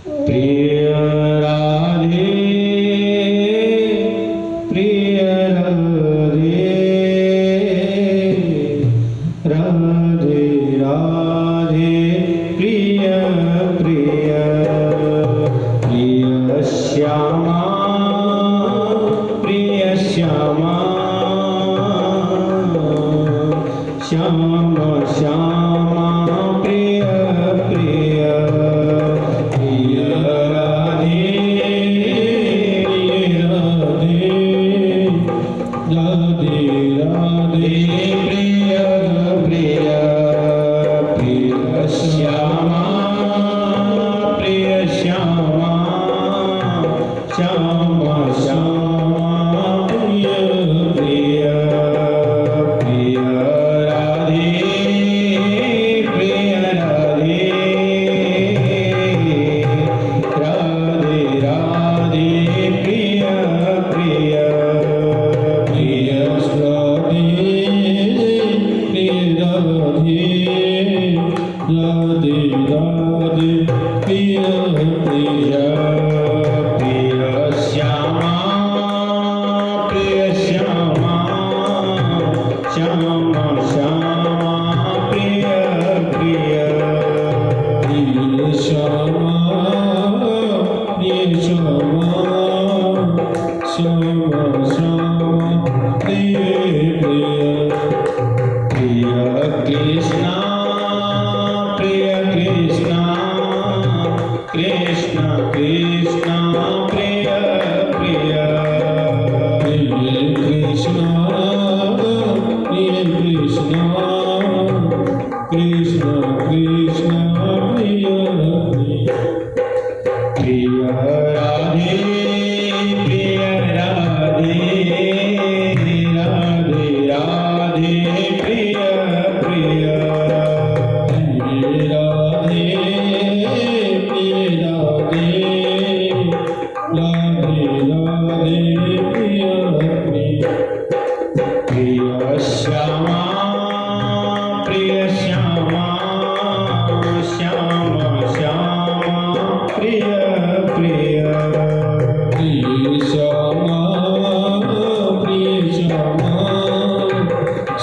प्रिय राधे प्रिय राधे राधे राधे प्रिय प्रिय प्रिय श्यामा प्रिय श्यामा श्यामा श्यामा प्रिय प्रिय प्रिय राधे राधे राधे राधे प्रिय प्रिय प्रिय श्यामा प्रिय श्यामा श्यामा श्यामा प्रिय प्रिय प्रिय राधे प्रिय राधे राधे राधे प्रिय प्रिय प्रिय राधे प्रिय राधे राधे राधे प्रिय प्रिय प्रिय श्यामा प्रिय श्यामा श्यामा श्यामा प्रिय प्रिय प्रिय श्यामा प्रिय श्यामा श्यामा श्यामा प्रिय प्रिय प्रिय कृष्णा प्रिय कृष्णा कृष्ण कृष्ण प्रिय प्रिय प्रिय कृष्ण प्रिय कृष्ण कृष्ण कृष्ण प्रिय प्रिय राधे प्रिय राधे राधे राधे प्रिय प्रिय प्रिय राधे प्रिय राधे राधे राधे प्रिय प्रिय प्रिय श्यामा प्रिय श्यामा श्यामा श्यामा प्रिय प्रिय प्रिय श्यामा प्रिय श्यामा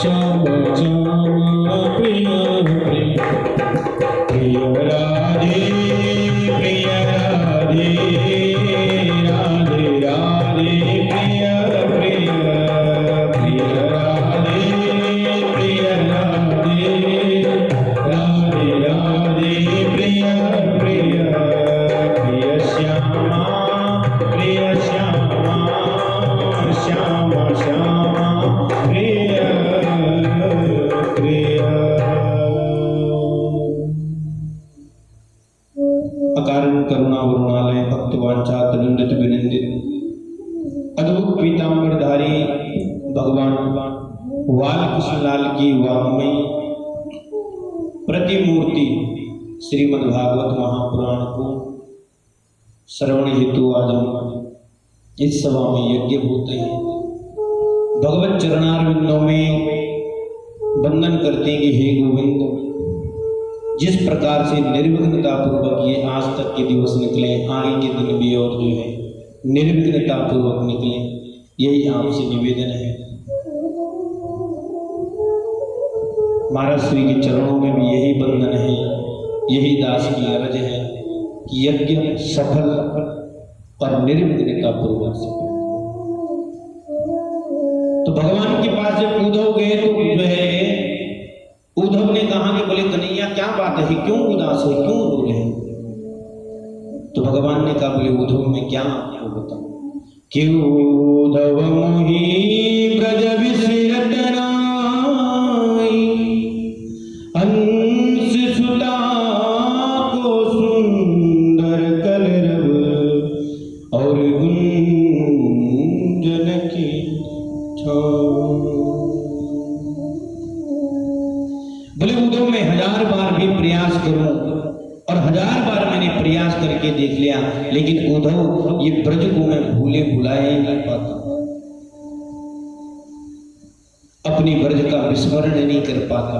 श्यामा श्यामा प्रिय प्रिय प्रिय राधे प्रिय राधे राधे राधे प्रिय प्रिय प्रिय राधे प्रिय राधे राधे राधे प्रिय प्रिय प्रिय श्यामा प्रिय श्यामा श्यामा श्यामा प्रिय प्रिय अकारण करुणा वरुणालय भक्तवांछा तनुंदित विनंदित अद्भुत पीतांबरधारी भगवान बालकृष्णलाल की वाङ्मयी प्रतिमूर्ति श्रीमद्भागवत महापुराण को श्रवण हेतु आज हम इस सभा में यज्ञ होते हैं। भगवत चरणारविंदों में वंदन करते हैं कि हे गोविंद, जिस प्रकार से निर्विघ्नता पूर्वक ये आज तक के दिवस निकले, आगे के दिन भी और जो है निर्विघ्नता पूर्वक निकले, यही आपसे निवेदन है। महाराज श्री के चरणों में भी यही बंधन है, यही दास की अर्ज है कि यज्ञ सफल और निर्विघ्नता पूर्वक से। तो भगवान के पास जब उद्धव गए तो जो है उद्धव ने कहा कि बोले कन्हैया क्या बात है, क्यों उदास है, क्यों रो रहे हैं? तो भगवान ने कहा बोले उद्धव में क्या आपको बताऊं कि उद्धव मोहि ब्रज विसरत नाई, अंश सुता को सुंदर कलरव और गुंजन की बोले उद्धव में 1000 बार भी प्रयास करूं और 1000 बार मैंने प्रयास करके देख लिया, लेकिन उद्धव ये ब्रज को मैं भूले भुलाए ही नहीं पाता, अपनी ब्रज का विस्मरण नहीं कर पाता।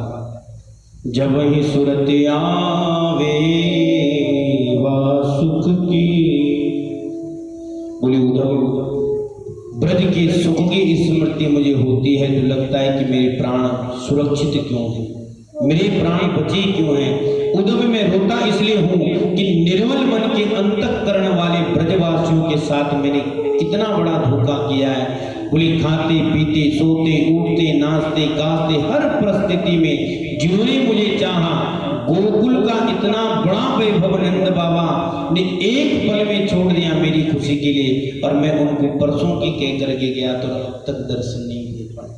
जब ही सुरत आवे वा सुख बताए कि मेरे प्राण सुरक्षित क्यों हैं, मेरे प्राण बचे क्यों हैं। उद्धव मैं रोता इसलिए हूँ कि निर्मल मन के अंतःकरण वाले ब्रजवासियों के साथ मैंने कितना बड़ा धोखा किया है। बोले खाते पीते सोते उठते नाचते गाते हर परिस्थिति में जिन्होंने मुझे चाहा, गोकुल का इतना बड़ा वैभव नंद बाबा ने एक पल में छोड़ दिया मेरी खुशी के लिए, और मैं उनको परसों की कह करके गया तो अब तक दर्शन नहीं दे पाए।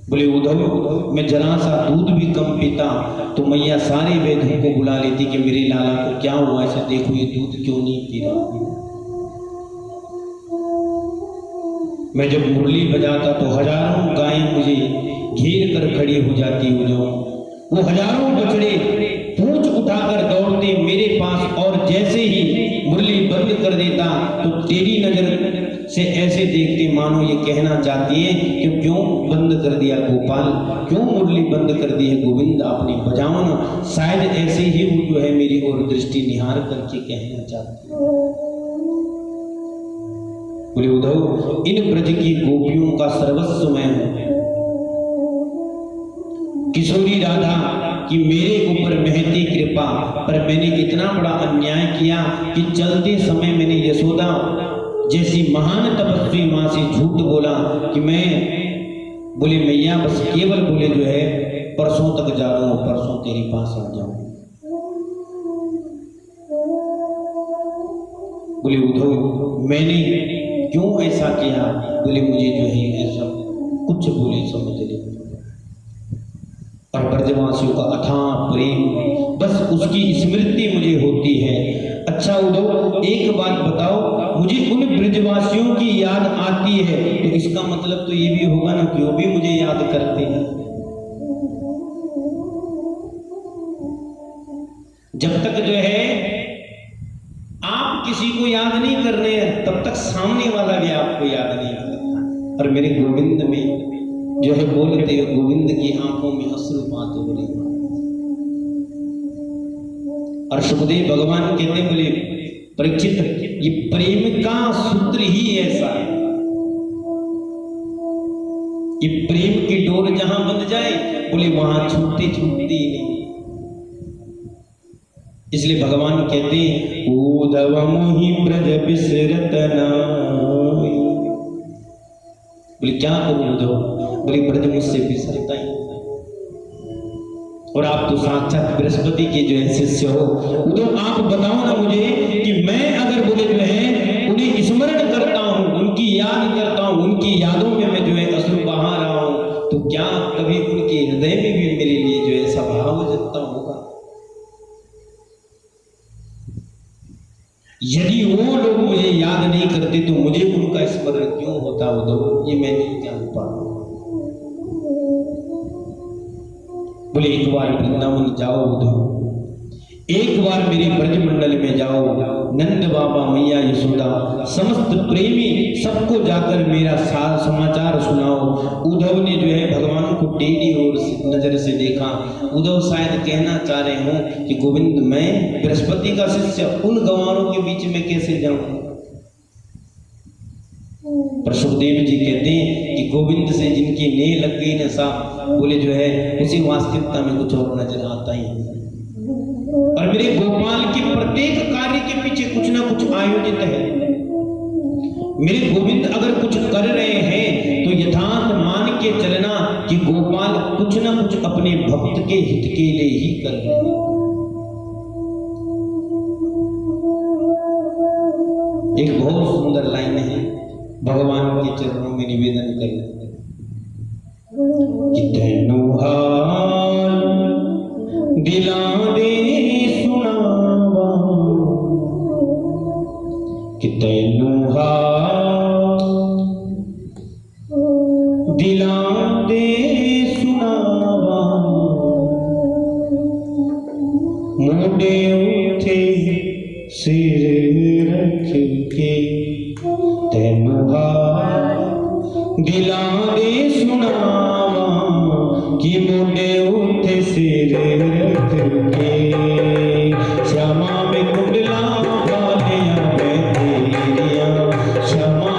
बोले उद्धव मैं जरा सा दूध भी कम पीता तो मैया सारे वैद्यों को बुला लेती कि मेरे लाला को क्या हुआ, ऐसे देखो ये दूध क्यों नहीं पी रहा। मैं जब मुरली बजाता तो हजारों गायें मुझे घेर कर खड़ी हो जाती उद्धव, वो हजारों बछड़े पूंछ उठाकर दौड़ते मेरे पास, और जैसे ही मुरली बंद कर देता तो तेरी नजर से ऐसे देखते मानो ये कहना चाहती है कि क्यों बंद कर दिया गोपाल, क्यों मुरली बंद कर दी है गोविंद, आपने बजाओ ना। शायद ऐसे ही वो जो है मेरी ओर दृष्टि निहार करके कहना चाहती है। बोले उद्धव इन ब्रज की गोपियों का सर्वस्व मैं हूं, किशोरी राधा कि मेरे ऊपर महती कृपा, पर मैंने इतना बड़ा अन्याय किया कि चलते समय मैंने यशोदा जैसी महान तपस्वी मां से झूठ बोला कि मैं बोले मैया बस केवल बोले जो है परसों तक जा रहा हूं, परसों तेरे पास आ जाऊं। बोले उद्धव मैंने क्यों ऐसा किया, बोले मुझे जो है ऐसा कुछ बोले समझ ले, और ब्रजवासियों का अथाह प्रेम बस उसकी स्मृति मुझे होती है। अच्छा उद्धव एक बात बताओ, मुझे उन ब्रजवासियों की याद आती है तो इसका मतलब तो ये भी होगा ना कि वो भी मुझे याद करते हैं। जब तक जो है आप किसी को याद नहीं कर रहे हैं तब तक सामने वाला भी आपको याद नहीं करता। और मेरे गोविंद में जो है बोलते हो गोविंद की आंखों में अश्रुपात हो रही, और सुखदेव भगवान कहते बोले परीक्षित ये प्रेम का सूत्र ही ऐसा है, ये प्रेम की डोर जहां बंध जाए बोले वहां छूटती छूटती ही नहीं। इसलिए भगवान कहते हैं उद्धव मोहि ब्रज बिसरत नाहि। बोले क्या करूं उद्धव, बोले ब्रज मुझसे बिसरता ही, और आप तो साक्षात बृहस्पति के जो है शिष्य हो, उद्धव आप बताओ ना मुझे कि मैं अगर बोले जो है उन्हें स्मरण करता हूं, उनकी याद करता हूं, उनकी यादों में मैं जो है अश्रु बहा रहा हूं, तो क्या कभी उनके हृदय में भी मेरे लिए जो है ऐसा भाव जगता होगा। यदि वो लोग मुझे याद नहीं करते तो मुझे उनका स्मरण क्यों होता उद्धव, ये मैं नहीं जान पा रहा। बोले एक बार वृंदावन जाओ उद्धव, एक बार मेरे ब्रजमंडल में जाओ, नंद बाबा मैया यशोदा समस्त प्रेमी सबको जाकर मेरा समाचार सुनाओ। उद्धव ने जो है भगवान को टेढ़ी ओर नजर से देखा। उद्धव शायद कहना चाह रहे हो कि गोविंद मैं बृहस्पति का शिष्य उन गंवारों के बीच में कैसे जाऊं। पर सुखदेव जी कहते हैं कि गोविंद से जिनकी नेह लग गई ना साहब, बोले जो है उसी वास्तविकता में कुछ और नजर आता ही है। और मेरे गोपाल के प्रत्येक कार्य के पीछे कुछ ना कुछ आयोजित है। मेरे गोविंद अगर कुछ कर रहे हैं तो यथार्थ मान के चलना कि गोपाल कुछ ना कुछ अपने भक्त के हित के लिए ही कर रहे हैं। एक बहुत सुंदर लाइन है, भगवान के चरणों में निवेदन कर कि तैनू हाल दिला दे सुनावा, कि तैनू हाल दिला दे सुनावा, मोटे उठे सिर रख के तैनू हाल दिला दे सुनावा, कि मोटे उठे सिर रख के श्यामा में कुंडला वालिया मैं तेरिया, श्यामा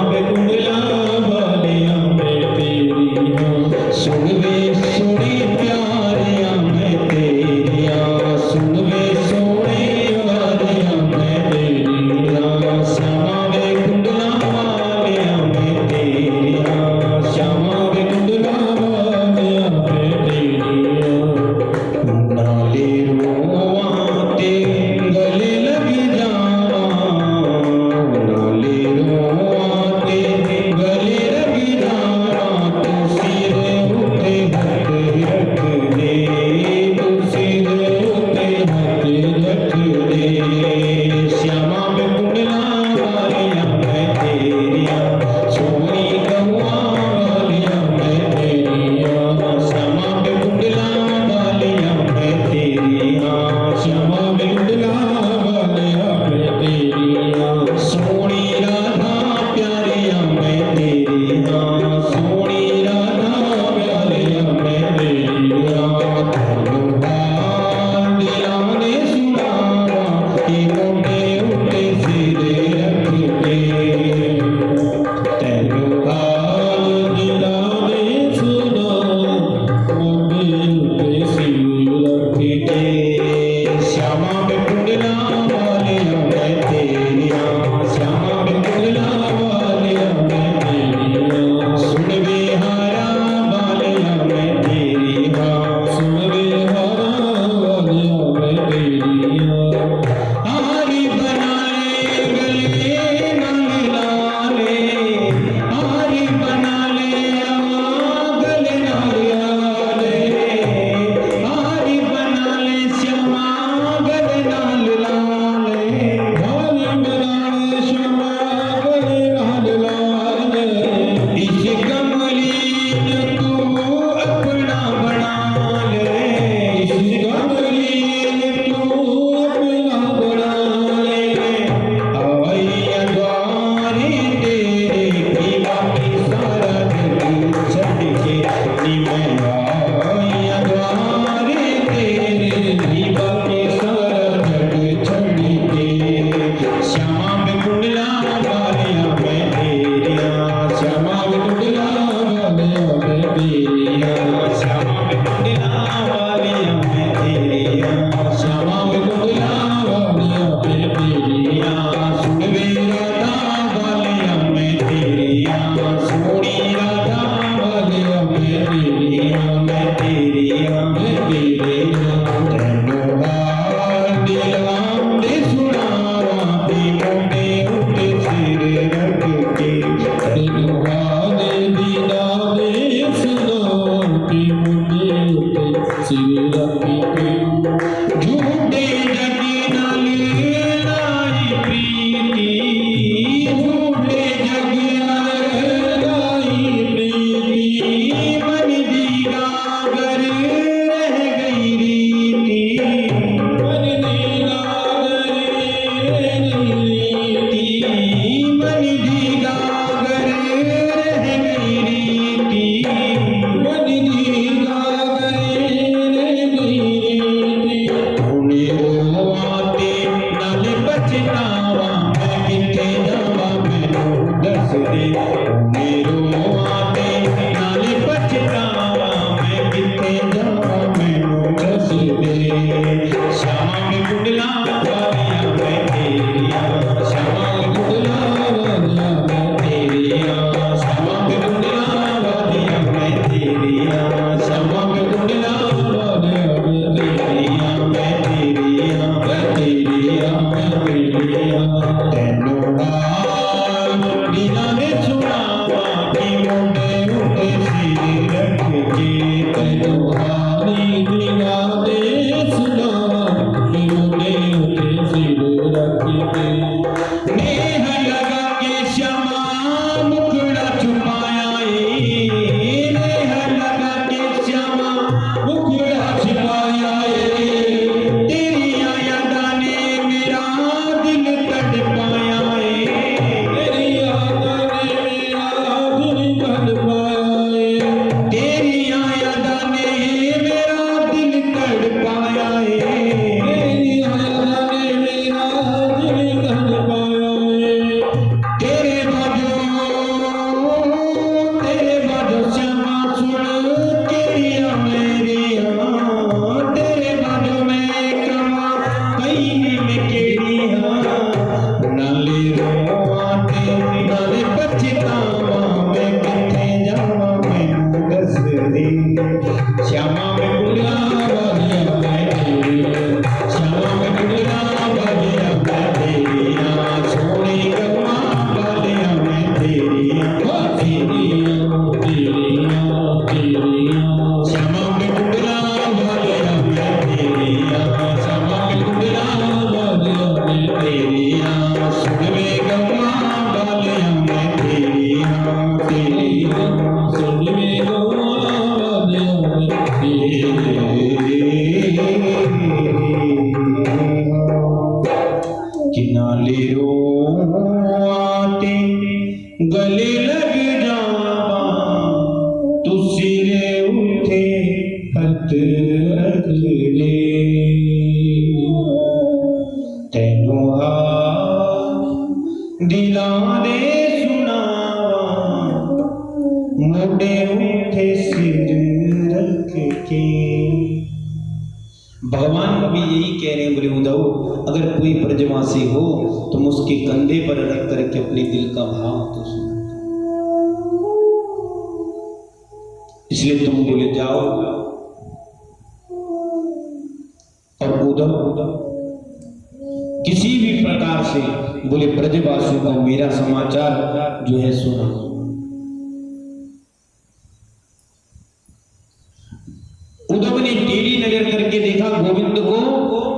के श्यामा में कुंडला वाले मैं तेरिया श्यामा में कुंडला वाले मैं तेरिया सुन बिहारा वाले मैं तेरिया सुन बिहारा वाले मैं तेरिया हारी बना ले गले नल लाले हारी बना ले गले नल लाले हारी बना ले श्यामा गले नल लाले हारी बना ले श्यामा गले नल लाले इस कमली ने तू अपना बना ले इस कमली ने तू अपना बना ले आइया द्वारे तेरे की बाकी सारा जग छड़ के नी मैं आइया द्वारे तेरे की बाकी सारा जग छड़ के श्यामा में कुंडला वाले मैं तेरिया श्यामा में कुंडला वाले मैं तेरिया श्यामा में कुंडला वाले मैं तेरिया श्यामा में कुंडला वाले मैं तेरिया सुन वे राधा वाले मैं तेरिया सोनी राधा वाले मैं तेरिया मैं तेरिया मैं तेरिया तेनो हाल दिला दे सुनावा दी मोटे उठे सिर रख के तेनो हाल दिला दे सुनावा दी मोटे उठे सिर रख के झूठे जग नाल लाई प्रीति झूठे जग नाल लाई प्रीति मन दी गागर रह गई रीति मन दी गागर रह गई रीति मन दी गागर रह गई रीति मन दी गागर रह गई रीति उन्हें रोवाते नाले बचतावा मैं किथे जावा मैनू दस दे उन्हें रोवाते नाले बचतावा मैं किथे जावा मैनू दस दे श्यामा में कुंडला वालिया मैं तेरिया श्यामा में कुंडला वालिया मैं तेरिया श्यामा में कुंडला वालिया मैं तेरिया श्यामा में कुंडला वालिया मैं तेरिया मैं तेरिया मैं तेरिया मैं तेरिया तेनो हाल बिना ने सुनावा कि मोटे उठे सिर रख के तेनो हाल बिना ने सुनावा कि मोटे उठे सिर रख के नेह लगा के श्यामा मुखड़ा छुपाया नेह लगा के श्यामा मुखड़ा छुपाया तेरी यादां ने मेरा दिल तड़पाया तेरी यादां ने मेरा दिल तड़पाया तेरी यादां ने मेरा दिल तड़पाया तेरी यादां ने मेरा दिल तड़पाया तेरे बाजो श्यामा सुन तेरिया मेरिया तेरे बाजो मैं कमा कहीं में केड़िया नाले रोवाते नाले बचतावा मैं किथे जावा मैनू दस दे श्यामा में कुंडला वालिया मैं तेरिया श्यामा में कुंडला वालिया मैं तेरिया सोनी गवा वालिया मैं तेरिया तेरिया तेरिया तेरिया श्यामा में कुंडला वालिया मैं तेरिया श्यामा में कुंडला वालिया मैं तेरिया सुन वे गवा वालिया मैं तेरिया तेरिया सुन वे गवा वालिया मैं तेरिया किनाले रोआते गले लग जावा तू सिरे उठे हथ रख ले तेनो हाल दिला दे सुनावा मोटे उठे सिर रख के भगवान भी यही कह रहे हैं, बोले उद्धव अगर कोई ब्रजवासी हो तुम उसके कंधे पर रख करके अपने दिल का भाव तो सुनो। इसलिए तुम बोले जाओ और उद्धव किसी भी प्रकार से बोले ब्रजवासियों को मेरा समाचार जो है सुना। उद्धव ने टेढ़ी नजर करके देखा गोविंद को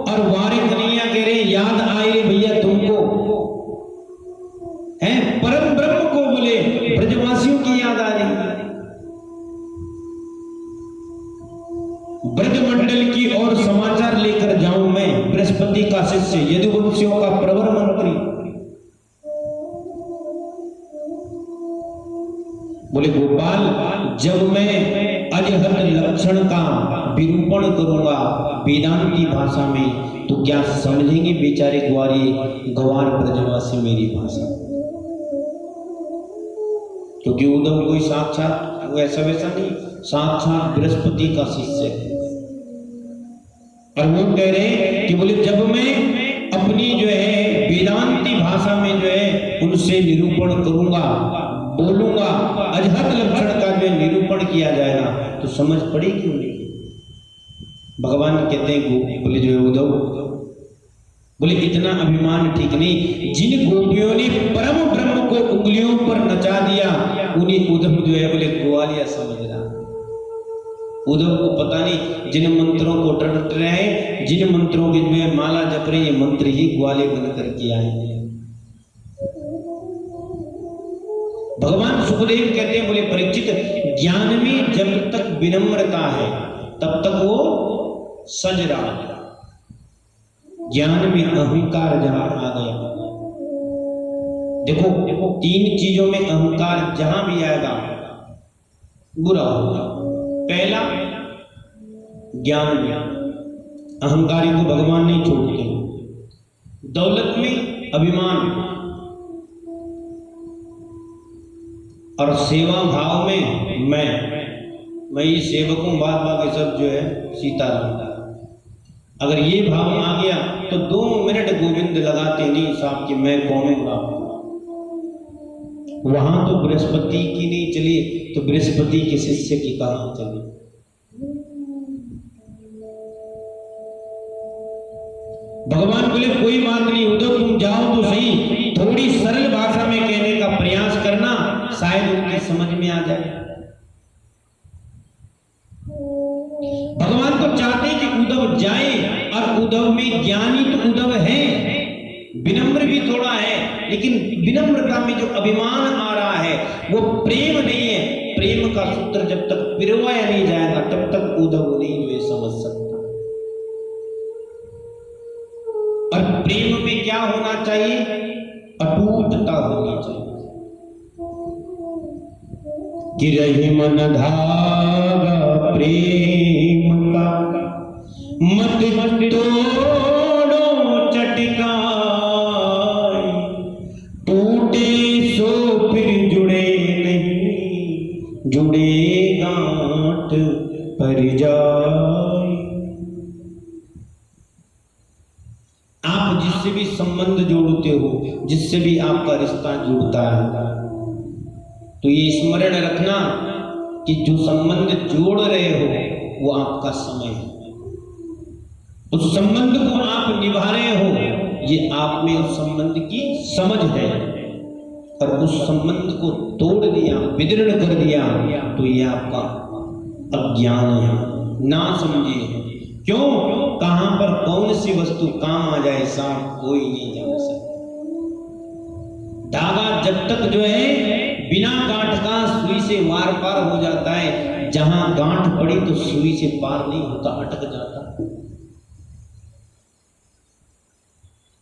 और वारे कन्हैया कह रहे याद आए रे भैया तुमको है, परम ब्रह्म को बोले ब्रजवासियों की याद आ रही है। ब्रजमंडल की और समाचार लेकर जाऊं मैं, बृहस्पति का शिष्य, यदुवंशियों का प्रवर मंत्री। बोले गोपाल जब मैं अजहत लक्षण का विरूपण करूंगा वेदांती भाषा में तो क्या समझेंगे बेचारे ग्वारी गवार ब्रजवासी मेरी भाषा। क्योंकि उद्धव कोई साक्षात वैसा वैसा नहीं, साक्षात बृहस्पति का शिष्य है। और वो कह रहे हैं कि बोले जब मैं अपनी जो है वेदांती भाषा में जो है उनसे निरूपण करूंगा, बोलूंगा, अजहत लक्षण का जो निरूपण किया जाएगा तो समझ पड़ेगी उन्हें। भगवान कहते हैं बोले जो है उद्धव बोले इतना अभिमान ठीक नहीं। जिन गोपियों ने परम ब्रह्म को उंगलियों पर नचा दिया उन्हें उद्धव जो है बोले ग्वालिया समझ रहा। उद्धव को पता नहीं जिन मंत्रों को रट रहे हैं, जिन मंत्रों की जो है माला जप रहे, ये मंत्र ही ग्वाले बन करके आए हैं। भगवान सुखदेव कहते हैं बोले परीक्षित ज्ञान में जब तक विनम्रता है तब तक वो सज रहा है, ज्ञान में अहंकार जहां आ गया, देखो तीन चीजों में अहंकार जहां भी आएगा बुरा होगा। पहला ज्ञान में अहंकारी को भगवान नहीं छोड़ते, दौलत में अभिमान और सेवा भाव में मैं ही सेवक हूं, बात बाकी सब जो है सीताराम। अगर ये भाव आ गया तो 2 मिनट गोविंद लगाते नहीं साहब कि मैं कौनूंगा। वहां तो बृहस्पति की नहीं चली तो बृहस्पति के शिष्य की कहां चली। भगवान बोले कोई बात नहीं उद्धव तुम जाओ तो सही, थोड़ी सरल भाषा में कहने का प्रयास करना, शायद उनकी समझ में आ जाए। भगवान तो चाहते कि उद्धव जाए, और उद्धव में ज्ञानी तो उद्धव है, विनम्र भी थोड़ा है, लेकिन विनम्रता में जो अभिमान आ रहा है वो प्रेम नहीं है। प्रेम का सूत्र जब तक पिरवाया नहीं जाएगा तब तक उद्धव नहीं जो समझ सकता। और प्रेम में क्या होना चाहिए? अटूटता होनी चाहिए कि रही मन धागा प्रेम का मत तोड़ो चटका, टूटे सो फिर जुड़े नहीं, जुड़े गांठ पर जाए। आप जिससे भी संबंध जोड़ते हो, जिससे भी आपका रिश्ता जुड़ता है, तो ये स्मरण रखना कि जो संबंध जोड़ रहे हो वो आपका समय है। उस संबंध को आप निभा रहे हो, ये आप में उस संबंध की समझ है। और उस संबंध को तोड़ दिया, विदीर्ण कर दिया, तो ये आपका अज्ञान है, ना समझिए। क्यों? कहां पर कौन सी वस्तु काम आ जाए साहब कोई नहीं जान सकता। धागा जब तक जो है बिना गांठ का सुई से वार पार हो जाता है, जहां गांठ पड़ी तो सुई से पार नहीं होता, अटक जाता।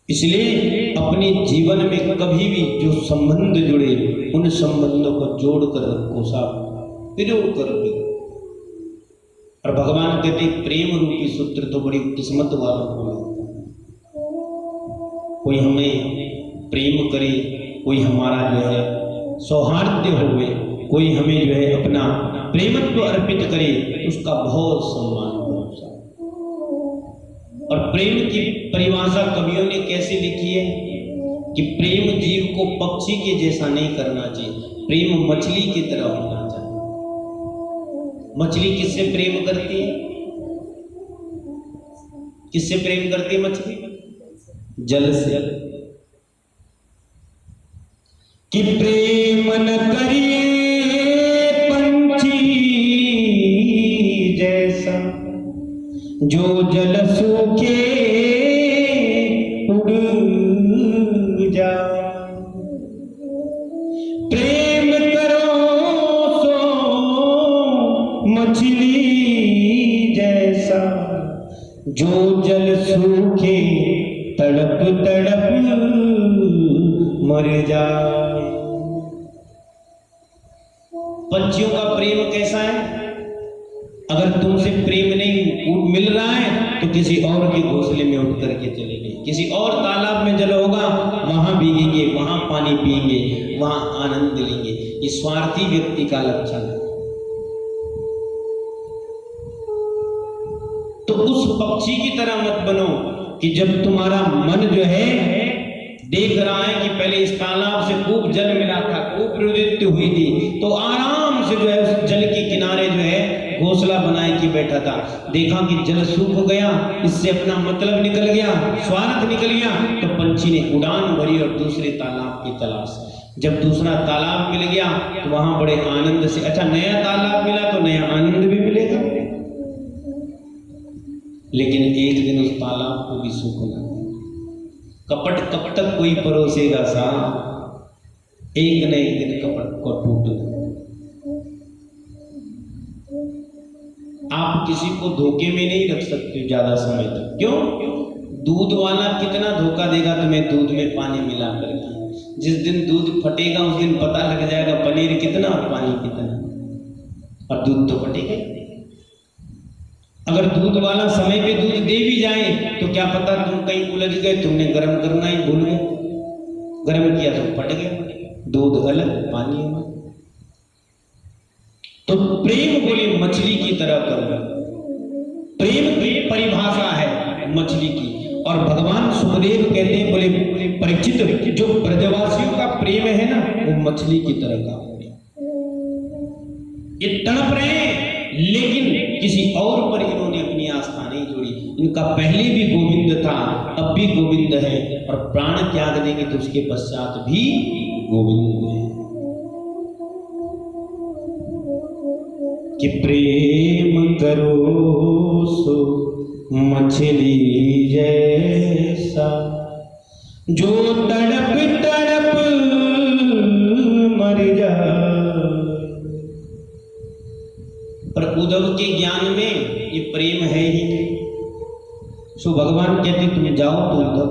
इसलिए अपने जीवन में कभी भी जो संबंध जुड़े उन संबंधों को जोड़कर रखो साहब, पिरो कर दो। और भगवान कहते प्रेम रूपी सूत्र तो बड़ी किस्मत वालों को मिलता है। कोई हमें प्रेम करे, कोई हमारा जो है सौहार्द होवे, कोई हमें जो है अपना प्रेमत्व अर्पित करे, उसका बहुत सम्मान हो। और प्रेम की परिभाषा कवियों ने कैसे लिखी है कि प्रेम जीव को पक्षी के जैसा नहीं करना चाहिए, प्रेम मछली की तरह होना चाहिए। मछली किससे प्रेम करती है? किससे प्रेम करती है मछली? जल से। कि प्रेम न करिए पंछी जैसा, जो जल सूखे उड़ जाए। प्रेम करो सो मछली जैसा, जो जल सूखे तड़प तड़प मर जाए। पंछियों का प्रेम कैसा है? अगर तुमसे प्रेम नहीं मिल रहा है तो किसी और के घोंसले में उठ करके चले गए, किसी और तालाब में जल होगा वहां भीगेंगे, वहां पानी पिएंगे, वहां आनंद लेंगे। ये स्वार्थी व्यक्ति का लक्षण है। तो उस पक्षी की तरह मत बनो कि जब तुम्हारा मन जो है देख रहा है कि पहले इस तालाब से खूब जल मिला था, खूब प्रवृत्ति हुई थी, तो आराम से जो है उस जल के किनारे जो है घोंसला बनाए कि बैठा था। देखा कि जल सूख गया, इससे अपना मतलब निकल गया, स्वार्थ निकल गया, तो पंछी ने उड़ान भरी और दूसरे तालाब की तलाश। जब दूसरा तालाब मिल गया तो वहां बड़े आनंद से, अच्छा नया तालाब मिला तो नया आनंद भी मिलेगा, लेकिन एक दिन उस तालाब को भी सूखना। कपट कब तक कोई परोसेगा सा, एक न एक दिन कपट को टूटना। आप किसी को धोखे में नहीं रख सकते ज्यादा समय तक। क्यों? दूध वाला कितना धोखा देगा तुम्हें दूध में पानी मिला करके। जिस दिन दूध फटेगा उस दिन पता लग जाएगा पनीर कितना और पानी कितना, और दूध तो फटेगा। अगर दूध वाला समय पे दूध दे भी जाए तो क्या पता तुम कहीं उलझ गए, तुमने गर्म करना ही भूल गए, गर्म किया तो फट गया, दूध अलग पानी अलग। तो प्रेम बोले मछली की तरह करो। प्रेम की परिभाषा है मछली की, और भगवान सुखदेव कहते हैं, बोले परीक्षित, जो ब्रजवासियों का प्रेम है ना वो मछली की तरह का। ये तड़प रहे हैं लेकिन किसी और पर इन्होंने अपनी आस्था नहीं जोड़ी। इनका पहले भी गोविंद था, अब भी गोविंद है, और प्राण त्याग देंगे तो उसके पश्चात भी गोविंद है। कि प्रेम करो सो मछली जैसा, जो तड़प तड़प मर जाए। पर उद्धव के ज्ञान में ये प्रेम है ही नहीं। सो भगवान कहते तुम जाओ तो उद्धव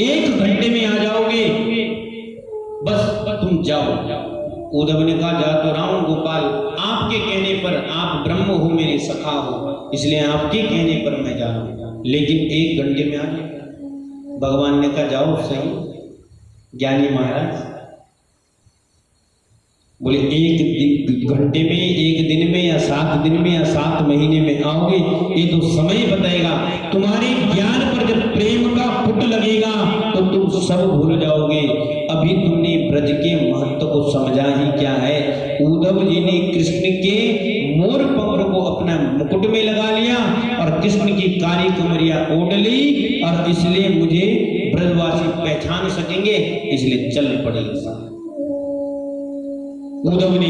1 घंटे में आ जाओगे, बस तुम जाओ। उद्धव ने कहा जा तो रहा हूं गोपाल, आपके कहने पर, आप ब्रह्म हो मेरे सखा हो, इसलिए आपके कहने पर मैं जा रहा हूं, लेकिन 1 घंटे में आ जाओ। भगवान ने कहा जाओ सही ज्ञानी महाराज। बोले 1 घंटे में, 1 दिन में, या 7 दिन में, या 7 महीने में आओगे, ये तो समय बताएगा। तुम्हारे ज्ञान पर जब प्रेम का पुट लगेगा तो तुम सब भूल जाओगे। अभी तुमने ब्रज के महत्व को समझा ही क्या है। उद्धव जी ने कृष्ण के मोर पंख को अपना मुकुट में लगा लिया और कृष्ण की काली कमरिया ओढ़ ली, और इसलिए मुझे ब्रजवासी पहचान सकेंगे, इसलिए चल पड़े। उद्धव ने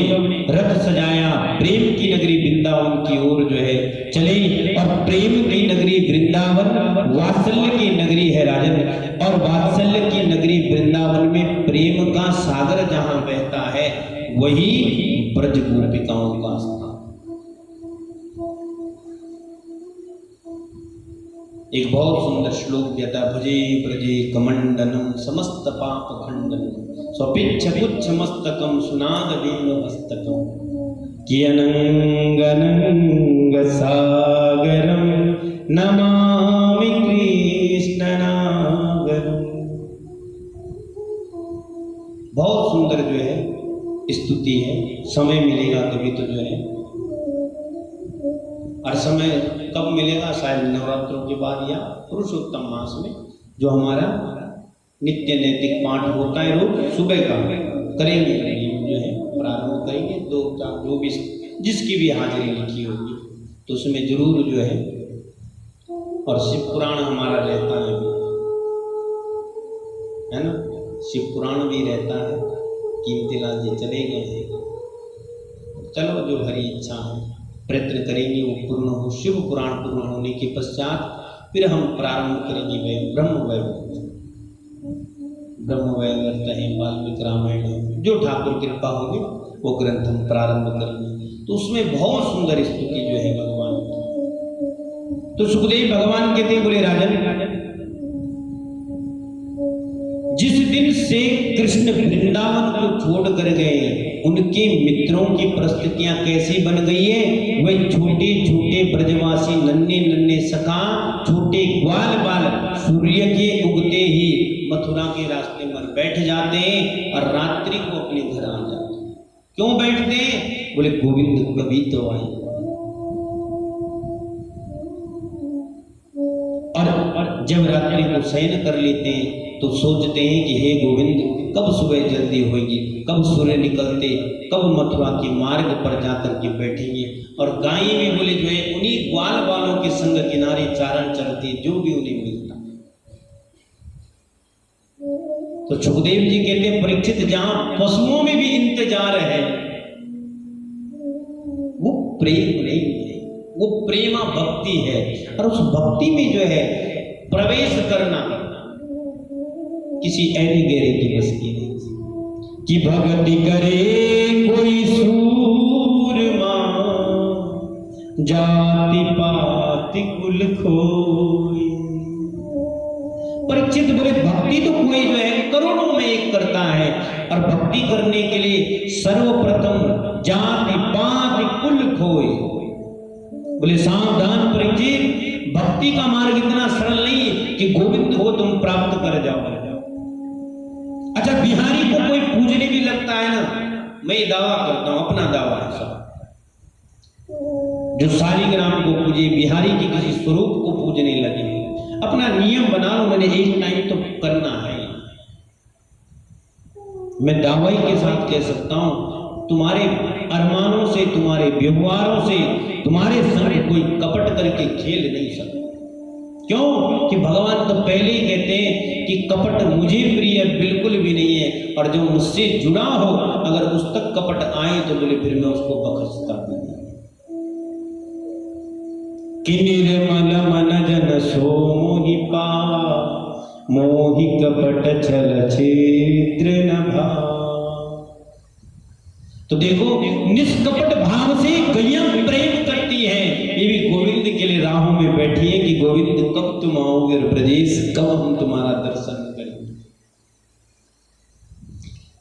रथ सजाया, प्रेम की नगरी वृंदावन की ओर जो है चले, और प्रेम की नगरी वृंदावन वात्सल्य की नगरी है राजन, और वात्सल्य की नगरी वृंदावन में प्रेम का सागर जहां बहता है वही ब्रज गोपिकाओं का स्थान। एक बहुत सुंदर श्लोक दिया था, भजे ब्रजे कमंडनम समस्त पाप खंडनम स्वपिच्छ पुच्छ मस्तकम सुनाद वेणु हस्तकम कियनंग नंग सागरम नमामि कृष्ण नागरम। बहुत सुंदर जो है स्तुति है। समय मिलेगा कभी तो जो है, और समय कब मिलेगा? शायद नवरात्रों के बाद या पुरुषोत्तम मास में, जो हमारा नित्य नैतिक पाठ होता है रोज सुबह का करेंगे, जो है प्रारंभ करेंगे। 2 जो भी जिसकी भी हाजिरी लिखी होगी तो उसमें जरूर जो है, और शिव पुराण हमारा रहता है ना, शिव पुराण भी रहता है। कीमतीलाल जी चले गए हैं, चलो जो हरी इच्छा है प्रयत्न करेंगे वो पूर्ण हो। शिव पुराण पूर्ण होने के पश्चात फिर हम प्रारंभ करेंगे ब्रह्म वैवर्त। ब्रह्म वैवर्त है, वाल्मीकि रामायण है, जो ठाकुर कृपा होगी वो ग्रंथ हम प्रारंभ करेंगे। तो उसमें बहुत सुंदर स्तुति जो है भगवान की। तो सुखदेव भगवान कहते हैं, बोले राजन, जिस दिन से कृष्ण वृंदावन को छोड़ कर गए, उनके मित्रों की परिस्थितियां कैसी बन गई है? वही छोटे छोटे ब्रजवासी नन्हे नन्हे सखा, छोटे ग्वाल बाल सूर्य के उगते ही मथुरा के रास्ते पर बैठ जाते हैं और रात्रि को अपने घर आ जाते हैं। क्यों बैठते हैं? बोले गोविंद कभी तो आए। और जब रात्रि को शयन कर लेते हैं तो सोचते हैं कि हे गोविंद, कब सुबह जल्दी होगी, कब सूर्य निकलते, कब मथुरा के मार्ग पर जाकर के बैठेंगे। और गाय भी बोले जो है उन्हीं ग्वाल वालों के संग किनारे चारण चलते, जो भी उन्हें मिलता। तो सुखदेव जी कहते हैं, परीक्षित, जहां पशुओं में भी इंतजार है, वो प्रेम नहीं है, वो प्रेमा भक्ति है। और उस भक्ति में जो है प्रवेश करना किसी ऐनी गहरे की बस की नहीं कि भक्ति करे कोई सूरमा, जाति पाति कुल खोई। परीक्षित बोले भक्ति तो कोई जो है करोड़ों में एक करता है, और भक्ति करने के लिए सर्वप्रथम जाति पाति कुल खोई। बोले सावधान परीक्षित, भक्ति का मार्ग इतना सरल नहीं है कि गोविंद को तुम प्राप्त कर जाओ। अच्छा, बिहारी को कोई पूजने भी लगता है ना, मैं दावा करता हूं, अपना दावा है सब, जो सालीग्राम को पूजे, बिहारी के किसी स्वरूप को पूजने लगे, अपना नियम बना लो, मैंने एक टाइम तो करना है। मैं दावाई के साथ कह सकता हूं, तुम्हारे अरमानों से, तुम्हारे व्यवहारों से, तुम्हारे संग कोई कपट करके खेल नहीं सकता। क्यों? कि भगवान तो पहले ही कहते हैं कि कपट मुझे प्रिय बिल्कुल भी नहीं है, और जो मुझसे जुड़ा हो अगर उस तक कपट आए तो बोले फिर मैं उसको बख्शता भी नहीं। कि निर्मल मन जन सो मोहि पावा, मोहि कपट छल क्षेत्र न भावा। तो देखो, निष्कपट भाव से गैया प्रेम करती है। ये भी गोविंद के लिए राहों में बैठी है कि गोविंद कब तुम आओगे ब्रजेश, कब हम तुम्हारा दर्शन करेंगे।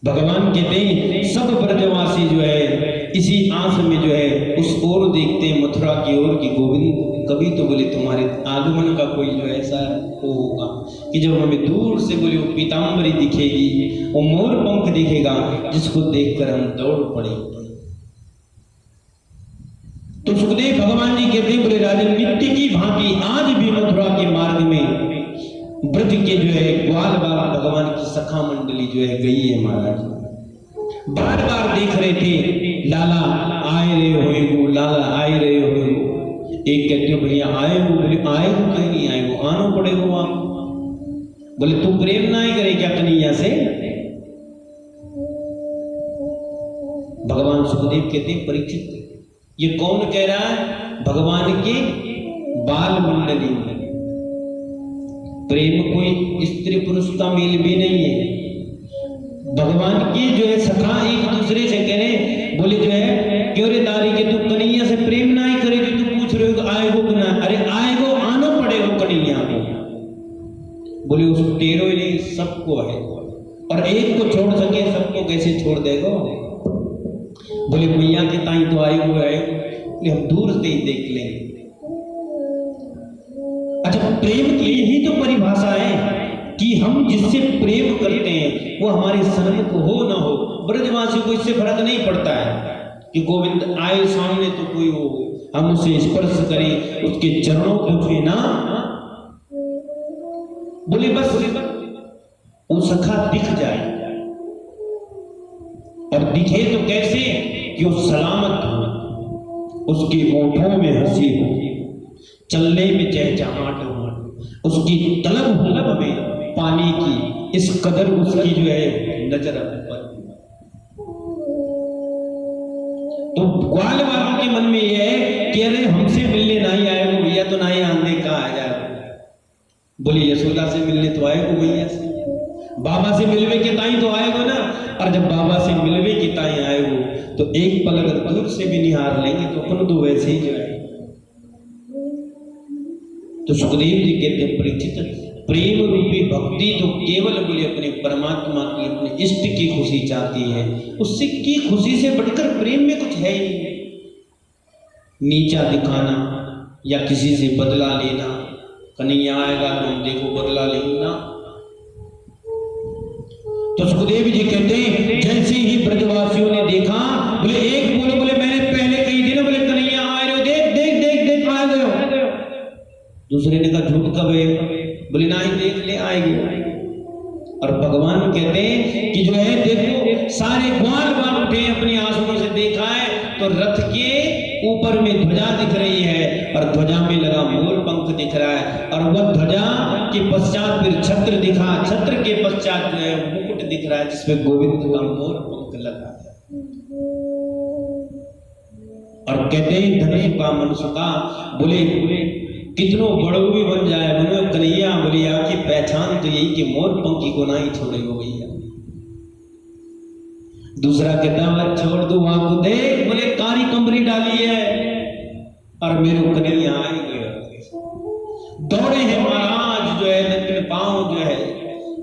भगवान कहते हैं सब ब्रजवासी जो है इसी आस में जो है उस ओर देखते हैं, मथुरा की ओर, कि गोविंद कभी तो बोले तुम्हारे आगमन का कोई जो ऐसा वो होगा कि जब हमें दूर से बोले वो पीताम्बरी दिखेगी, वो मोर पंख दिखेगा, जिसको देखकर हम दौड़ पड़ेंगे। तो सुखदेव भगवान जी कहते हैं, बोले राजन, नित्य की भांति आज भी मथुरा के मार्ग में ब्रज के जो है ग्वाल बाल भगवान की सखा मंडली जो है गई है महाराज। बार बार देख रहे थे, लाला आए रहे हो, लाला आए रहे हो। एक कहते हो भैया आए हो, बोले आए हो कहीं नहीं आए हो, आना पड़ेगा आप। बोले तू प्रेम ना ही करे क्या कन्हैया से? भगवान सुखदेव कहते हैं, परीक्षित, ये कौन कह रहा है? भगवान के बाल मंडली में प्रेम कोई स्त्री पुरुष का मेल भी नहीं है। भगवान के जो है सखा एक दूसरे से कह रहे, बोले जो है क्यों रे तारी के तू कन्हैया से प्रेम ना ही करे, तू पूछ रहे हो आएगो कि ना? अरे आएगो, आना पड़ेगा कन्हैया को। बोले उस तेरो ही नहीं, सबको है, और एक को छोड़ सके सबको कैसे छोड़ देगा? बोले भैया के ताई तो आए हुए है, हम दूर से ही देख लेंगे। अच्छा, प्रेम की यही तो परिभाषा है कि हम जिससे प्रेम करते हैं वो हमारे सन्मुख हो ना हो। ब्रजवासी को इससे फर्क नहीं पड़ता है कि गोविंद आए सामने तो कोई हो, हम उसे स्पर्श करें, उसके चरणों को छुए ना। बोले बस वो सखा दिख जाए, और दिखे तो कैसे कि वो सलामत हो, उसके ओठों में हंसी हो, चलने में चहचहाट हो, उसकी तलब हो हमें पानी की, इस कदर उसकी जो है नजर पर। तो ग्वाल वालों के मन में यह है कि अरे हमसे मिलने नहीं आए वो भैया, तो नहीं आने का आ जाए। बोले यशोदा से मिलने तो आए वो भैया से, बाबा से मिलवे के ताई तो आएगो ना। और जब बाबा से मिलवे के ताई आएगो तो एक पल अगर दूर से भी निहार लेंगे तो अपन तो वैसे ही जाए। तो सुखदेव जी कहते हैं परीक्षित, प्रेम रूपी भक्ति तो केवल बोले अपने परमात्मा की, अपने इष्ट की खुशी चाहती है, उससे की खुशी से बढ़कर प्रेम में कुछ है ही नहीं। नीचा दिखाना या किसी से बदला लेना, कन्हैया आएगा तो हम देखो बदला लेना। तो सुखदेव जी कहते हैं जैसे ही ब्रजवासियों ने देखा, बोले एक बोले मैंने पहले कही थी ना, बोले कन्हैया आ रहे हो, देख देख देख देख आ गए हो। दूसरे ने कहा झूठ कब है, बोले ना ही देख ले आएगी। और भगवान कहते हैं कि जो है देखो सारे ग्वाल बाल उठे अपनी आंसुओं से देखा है तो रथ के ऊपर में ध्वजा दिख रही है, और ध्वजा में लगा मोर पंख दिख रहा है, और वह ध्वजा के पश्चात फिर छत्र दिखा, छत्र के पश्चात जो है मुकुट दिख रहा है जिसमें गोविंद का मोर पंख लगा है। और कहते हैं धनुष का मनुष्य का, बोले कितनों बड़ो भी बन जाए बोले कन्हैया, बोले आपकी पहचान तो यही कि मोर पंखी को ना ही छोड़ेगो भैया। दूसरा कहता है छोड़ दो वहां को, देख बोले कारी कंबरी डाली है, और मेरे कन्हैया आए गए दौड़े हैं महाराज, जो है लेकिन पांव जो है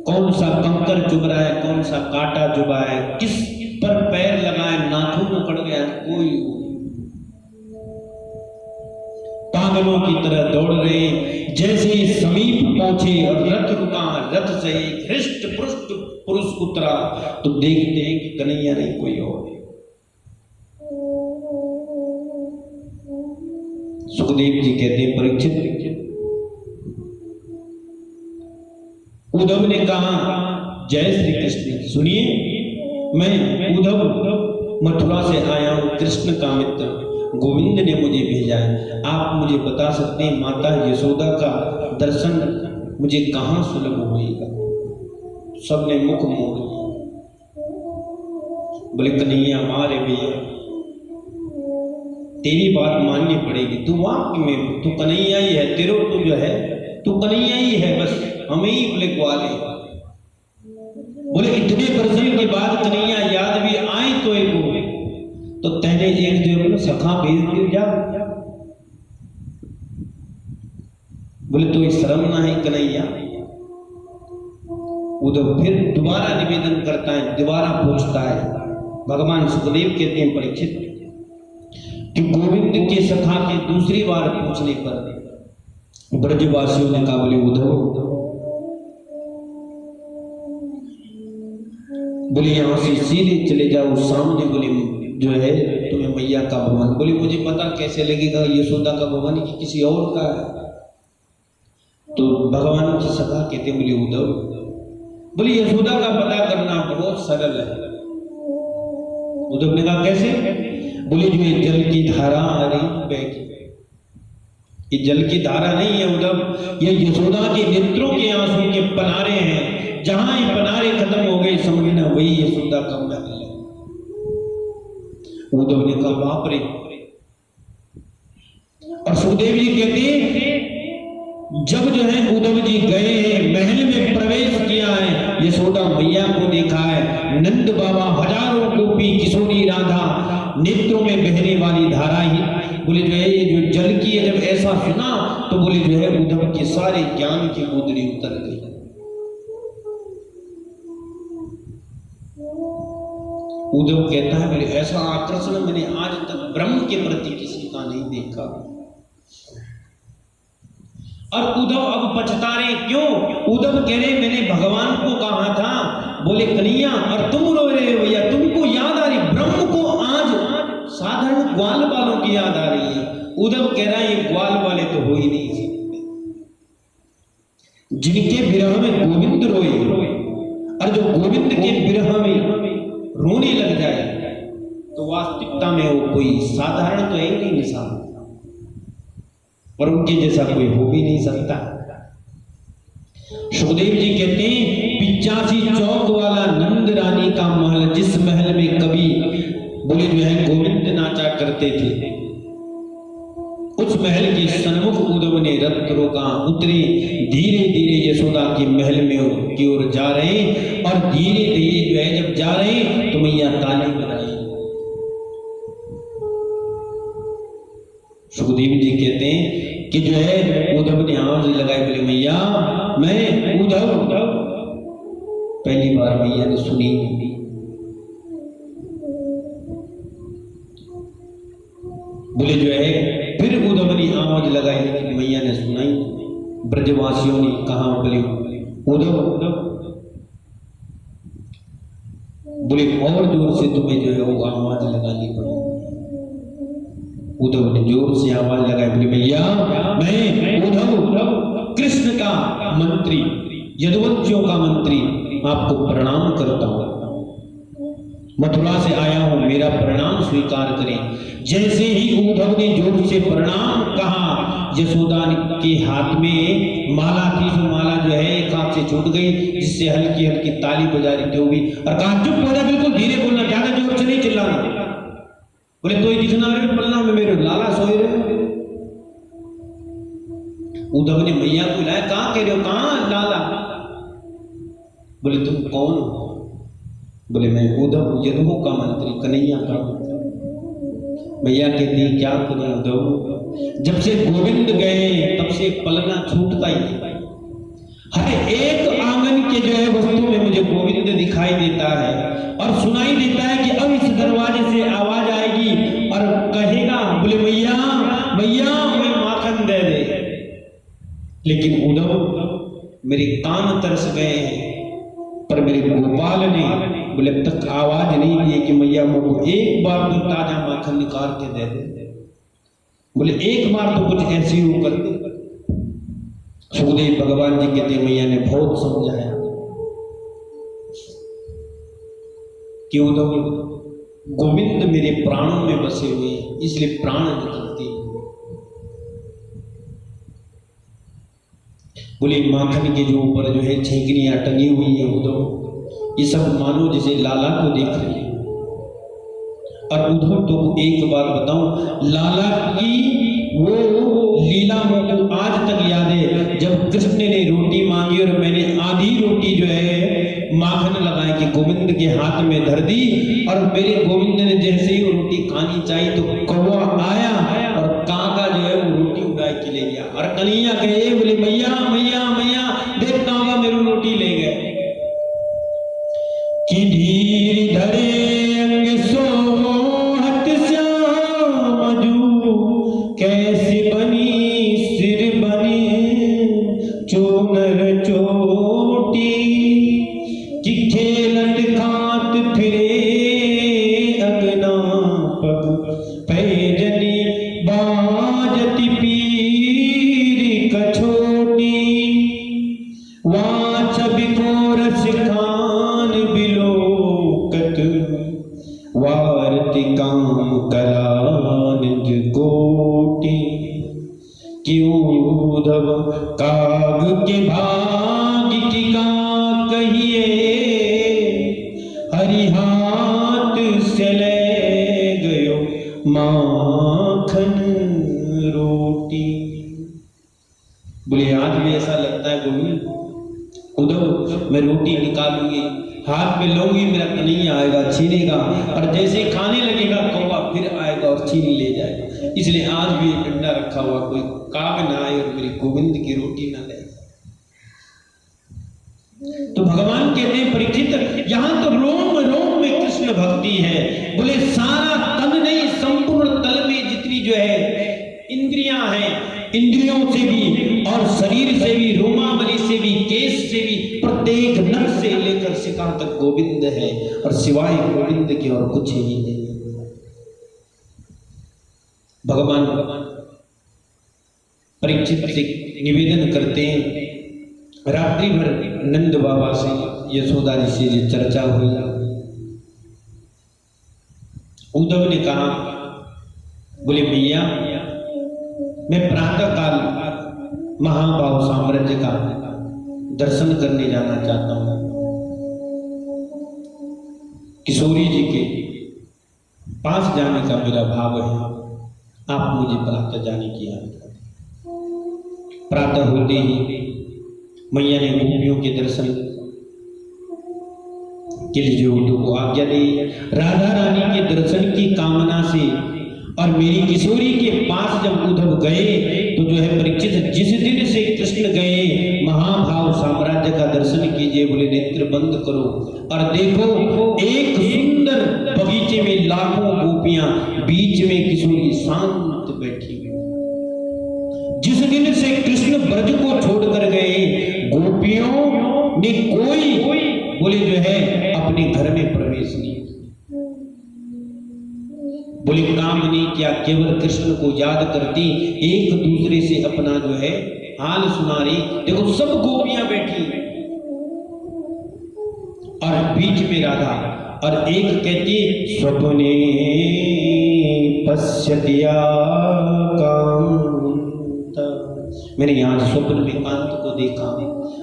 कौन सा कंकर चुभ रहा है, कौन सा कांटा चुभा है, किस पर पैर लगाए, नाखून उखड़ गया, कोई पागलों की तरह दौड़ रहे। जैसे ही समीप पहुंचे और रथ रुका, रथ से एक हृष्ट पुष्ट पुरुष उतरा तो देखते हैं कि कन्हैया नहीं कोई और है। सुखदेव जी कहते हैं परीक्षित, उद्धव ने कहा जय श्री कृष्ण, सुनिए मैं उद्धव मथुरा से आया हूं, कृष्ण का मित्र गोविंद ने मुझे भेजा है। आप मुझे बता सकते हैं माता यशोदा का दर्शन मुझे कहां सुलभ होगा? सबने मुख मोड़ लिया। बोले कन्हैया मारे भैया तेरी बात माननी पड़ेगी, तू वाक्य में तू कन्हैया ही है, तेरो तू जो है तू कन्हैया ही है, बस हमें ही बोले ग्वाले। बोले इतने वर्षों के बाद कन्हैया याद भी आए तो एक तो तेने एक जो सखा भेज दिया जा। बोले तो शर्म ना है कन्हैया? उद्धव फिर दोबारा निवेदन करता है, दोबारा पूछता है। भगवान सुखदेव कहते हैं परीक्षित कि गोविंद के सखा के दूसरी बार पूछने पर ब्रजवासियों ने कहा, बोले उद्धव बोले यहां से सीधे चले जाओ सामने, बोले जो है तुम्हें मैया का भवन। बोले मुझे पता कैसे लगेगा यशोदा का भवन कि किसी और का है? तो भगवान की सखा कहते बोले उद्धव, बोले यशोदा का पता करना बहुत सरल है। उद्धव ने कहा कैसे? बोले जो ये जल की धारा आ रही बहती, ये जल की धारा नहीं है उद्धव, ये यशोदा के नेत्रों के आंसू के पनारे हैं। जहां ये पनारे खत्म हो गए समझना वही यशोदा का महल है। उद्धव ने कहा बाप रे। और सुखदेव जी कहते हैं जब जो है उद्धव जी गए हैं महल में प्रवेश किया है, यशोदा मैया को देखा है, नंद बाबा हजारों गोपी किशोरी राधा नेत्रों में बहने वाली धारा ही बोले जो है ये जो जल की है। जब ऐसा सुना तो बोले जो है उद्धव के सारे ज्ञान की मुद्री उतर गई। उद्धव कहता है बोले ऐसा आकर्षण मैंने आज तक ब्रह्म के प्रति किसी का नहीं देखा। और उद्धव अब पछता रहे क्यों? उद्धव कह रहे मैंने भगवान को कहा था। बोले कन्हैया और तुम रो रहे हो भैया, तुमको याद आ रही ब्रह्म को? आज साधारण ग्वाल वालों की याद आ रही है, उद्धव कह रहा है ये ग्वाल वाले तो हो ही नहीं सकते, जिनके विरह में गोविंद रोए, और जो गोविंद के विरह में रोने लग जाए तो वास्तविकता में वो कोई साधारण तो है ही नहीं इंसान, और उनके जैसा कोई हो भी नहीं सकता। सुखदेव जी कहते हैं 85 चौक वाला नंद रानी का महल, जिस महल में कभी बोले जो है गोविंद नाचा करते थे, उस महल के सन्मुख उद्धव ने रथ रोका, उतरे धीरे धीरे यशोदा के महल में की ओर जा रहे, और धीरे धीरे जो है जब जा रहे तो मैया ताली बजाई। सुखदेव जी कहते हैं कि जो है उद्धव ने आवाज लगाई, बोले मैया मैं उद्धव। पहली बार मैया ने सुनी, बोले जो है फिर उद्धव ने आवाज लगाई, लेकिन मैया ने सुनाई। ब्रजवासियों ने कहा, बोले उद्धव, बोले और जोर से तुम्हें जो है वो आवाज लगानी पड़ेगी। उद्धव ने जोर से आवाज लगाई, बोले भैया मैं उद्धव कृष्ण का मंत्री, यदुवंशियों का मंत्री आपको प्रणाम करता हूं, मथुरा से आया हूं, मेरा प्रणाम स्वीकार करें। जैसे ही उद्धव ने जोर से प्रणाम कहा, यशोदा के हाथ में माला थी, जो माला जो है एक हाथ से छूट गई, जिससे हल्की हल्की ताली बजा रही होगी, और कहा चुप हो जा, बिल्कुल धीरे बोलना, ज्यादा जोर से नहीं चिल्लाना। बोले तो दिखना मेरे पलना में मेरे लाला सोए रहे। उद्धव ने मैया को बुलाया, कहां कह रहे हो, कहां लाला? बोले तुम कौन हो? बोले मैं उद्धव, यदुओं का मंत्री, कन्हैया का मंत्री। मैया कहती क्या करूं उद्धव, जब से गोविंद गए तब से पलना छूटता ही नहीं। हर एक आंगन के जो है वस्तु में मुझे गोविंद दिखाई देता है, और सुनाई देता है कि अब इस दरवाजे से आवाज आएगी और कहेगा, बोले मैया मैया हमें माखन दे दे। लेकिन उद्धव मेरे कान तरस गए हैं, पर मेरे गोपाल ने बोले अब तक आवाज नहीं दी कि मैया को एक बार तो ताजा माखन निकाल के दे दे। बोले एक बार तो कुछ ऐसी हो कर दे। सुखदेव भगवान जी कहते मैया ने बहुत समझाया कि उद्धव गोविंद मेरे प्राणों में बसे हुए, इसलिए प्राण निकलते। बोले माखन के जो ऊपर जो है छेकनियां टंगी हुई है उद्धव, ये सब मानो जैसे लाला को देख रहे हैं। और उद्धव तो एक बात बताऊं, लाला की वो लीला मुझको आज तक याद है, जब कृष्ण ने रोटी मांगी और मैंने आधी रोटी जो है माखन लगाए कि गोविंद के हाथ में धर दी, और मेरे गोविंद ने जैसे ही वो रोटी खानी चाहिए तो कौवा आया और काका जो है वो रोटी उड़ा के ले गया, और कन्हैया कहे बोले मैया मैया मैया देखता होगा मेरी रोटी ले गए। कि धीर धरे अंग सोहत श्याम जू, कैसी बनी सिर बनी चोनर चोटी, कि खेलत खात फिरे अगना पग, पैजनी बाजती पीर कछोटी, वाच बिकोर सिखान बिलोकत, वारति काम कला निज कोटि, क्यों उद्धव काग के भाग की का कहिए, हरि हाथ से ले गयो माखन रोटी। बोले आज भी ऐसा लगता है गोविंद, उद्धव मैं रोटी निकालूंगी, हाथ में लूंगी, मेरा कन्हैया आएगा छीनेगा, और जैसे खाने लगेगा कौवा फिर आएगा और छीन ले जाएगा। इसलिए आज भी डंडा रखा हुआ, कोई काग ना आए और मेरी गोविंद की रोटी ना ले। तो भगवान कहते हैं परीक्षित, यहां तो रोम रोम में कृष्ण भक्ति है। बोले सारा तन नहीं, संपूर्ण तल में जितनी जो है इंद्रियां हैं, इंद्रियों से भी और शरीर से भी, रोमावली से भी, केश से भी, प्रत्येक नख से लेकर शिखा तक गोविंद है, और सिवाय गोविंद के और कुछ ही नहीं। भगवान परीक्षित से निवेदन करते हैं। रात्रि भर नंद बाबा से यशोदा जी से ये चर्चा हुई। उद्धव ने कहा, बोले भैया मैं प्रातः काल महाभाव साम्राज्य का दर्शन करने जाना चाहता हूं। किशोरी जी के पास जाने का मेरा भाव है, आप मुझे प्रातः जाने की आज्ञा दें। प्रातः होते ही मैया ने गोपियों के दर्शन के लिए जो उद्धव को आज्ञा दी। राधा रानी के दर्शन की कामना से और मेरी किशोरी के पास जब उद्धव गए तो जो है परीक्षित, जिस दिन से कृष्ण गए महाभाव साम्राज्य का दर्शन कीजिए, बोले नेत्र बंद करो और देखो एक सुंदर बगीचे में लाखों गोपियां, बीच में किशोरी शांत बैठी हुई। जिस दिन से कृष्ण ब्रज को छोड़कर गए, गोपियों ने कोई बोले जो है अपने घर में प्रवेश नहीं, बोले काम नहीं किया, केवल कृष्ण को याद करती, एक दूसरे से अपना जो है हाल सुना रही। देखो सब गोपियां बैठी और बीच में राधा, और एक कहती स्वप्ने पश्यतिया कांत, मैंने यहाँ स्वप्न में कांत को देखा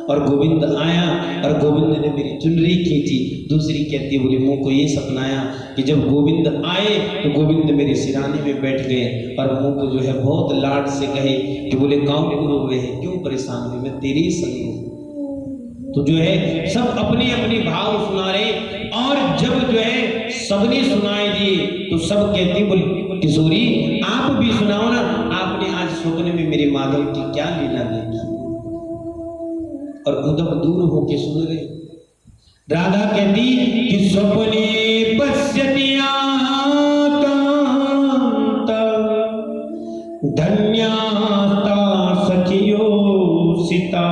और गोविंद आया और गोविंद ने मेरी चुनरी खींची। दूसरी कहती बोले मुंह को ये सपनाया कि जब गोविंद आए तो गोविंद मेरे सिराने में बैठ गए और मुंह को जो है बहुत लाड से कहे कि बोले काम पूरे हुए हैं, क्यों परेशान हुए, मैं तेरे ही संग हूं। तो जो है सब अपने अपने भाव सुना रहे और जब जो है सबने सुनाए दिए तो सब कहती बोले किशोरी आप भी सुनाओ ना, आपने आज स्वप्न में मेरे माधव की क्या लीला देखी। और उद्धव दूर होके सुन रहे। राधा कहती कि स्वप्ने पश्यतिया कांत धन्यास्ता सखियो सीता,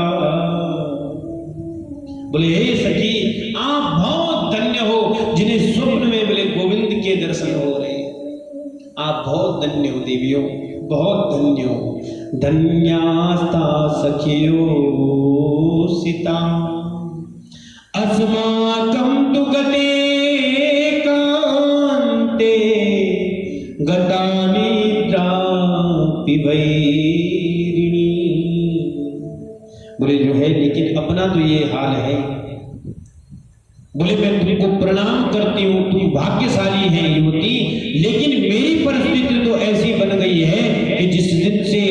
बोले हे सखी आप बहुत धन्य हो जिन्हें स्वप्न में बोले गोविंद के दर्शन हो रहे, आप बहुत धन्य हो देवियों, बहुत धन्य हो। धन्यास्ता सखियो सीता अस्माकं तु गते कान्ते गता निद्रा पिबैरिणी, बोले जो है लेकिन अपना तो ये हाल है, बोले मैं तुमको प्रणाम करती हूँ, तुम भाग्यशाली है युवती, लेकिन मेरी परिस्थिति तो ऐसी बन गई है कि जिस दिन से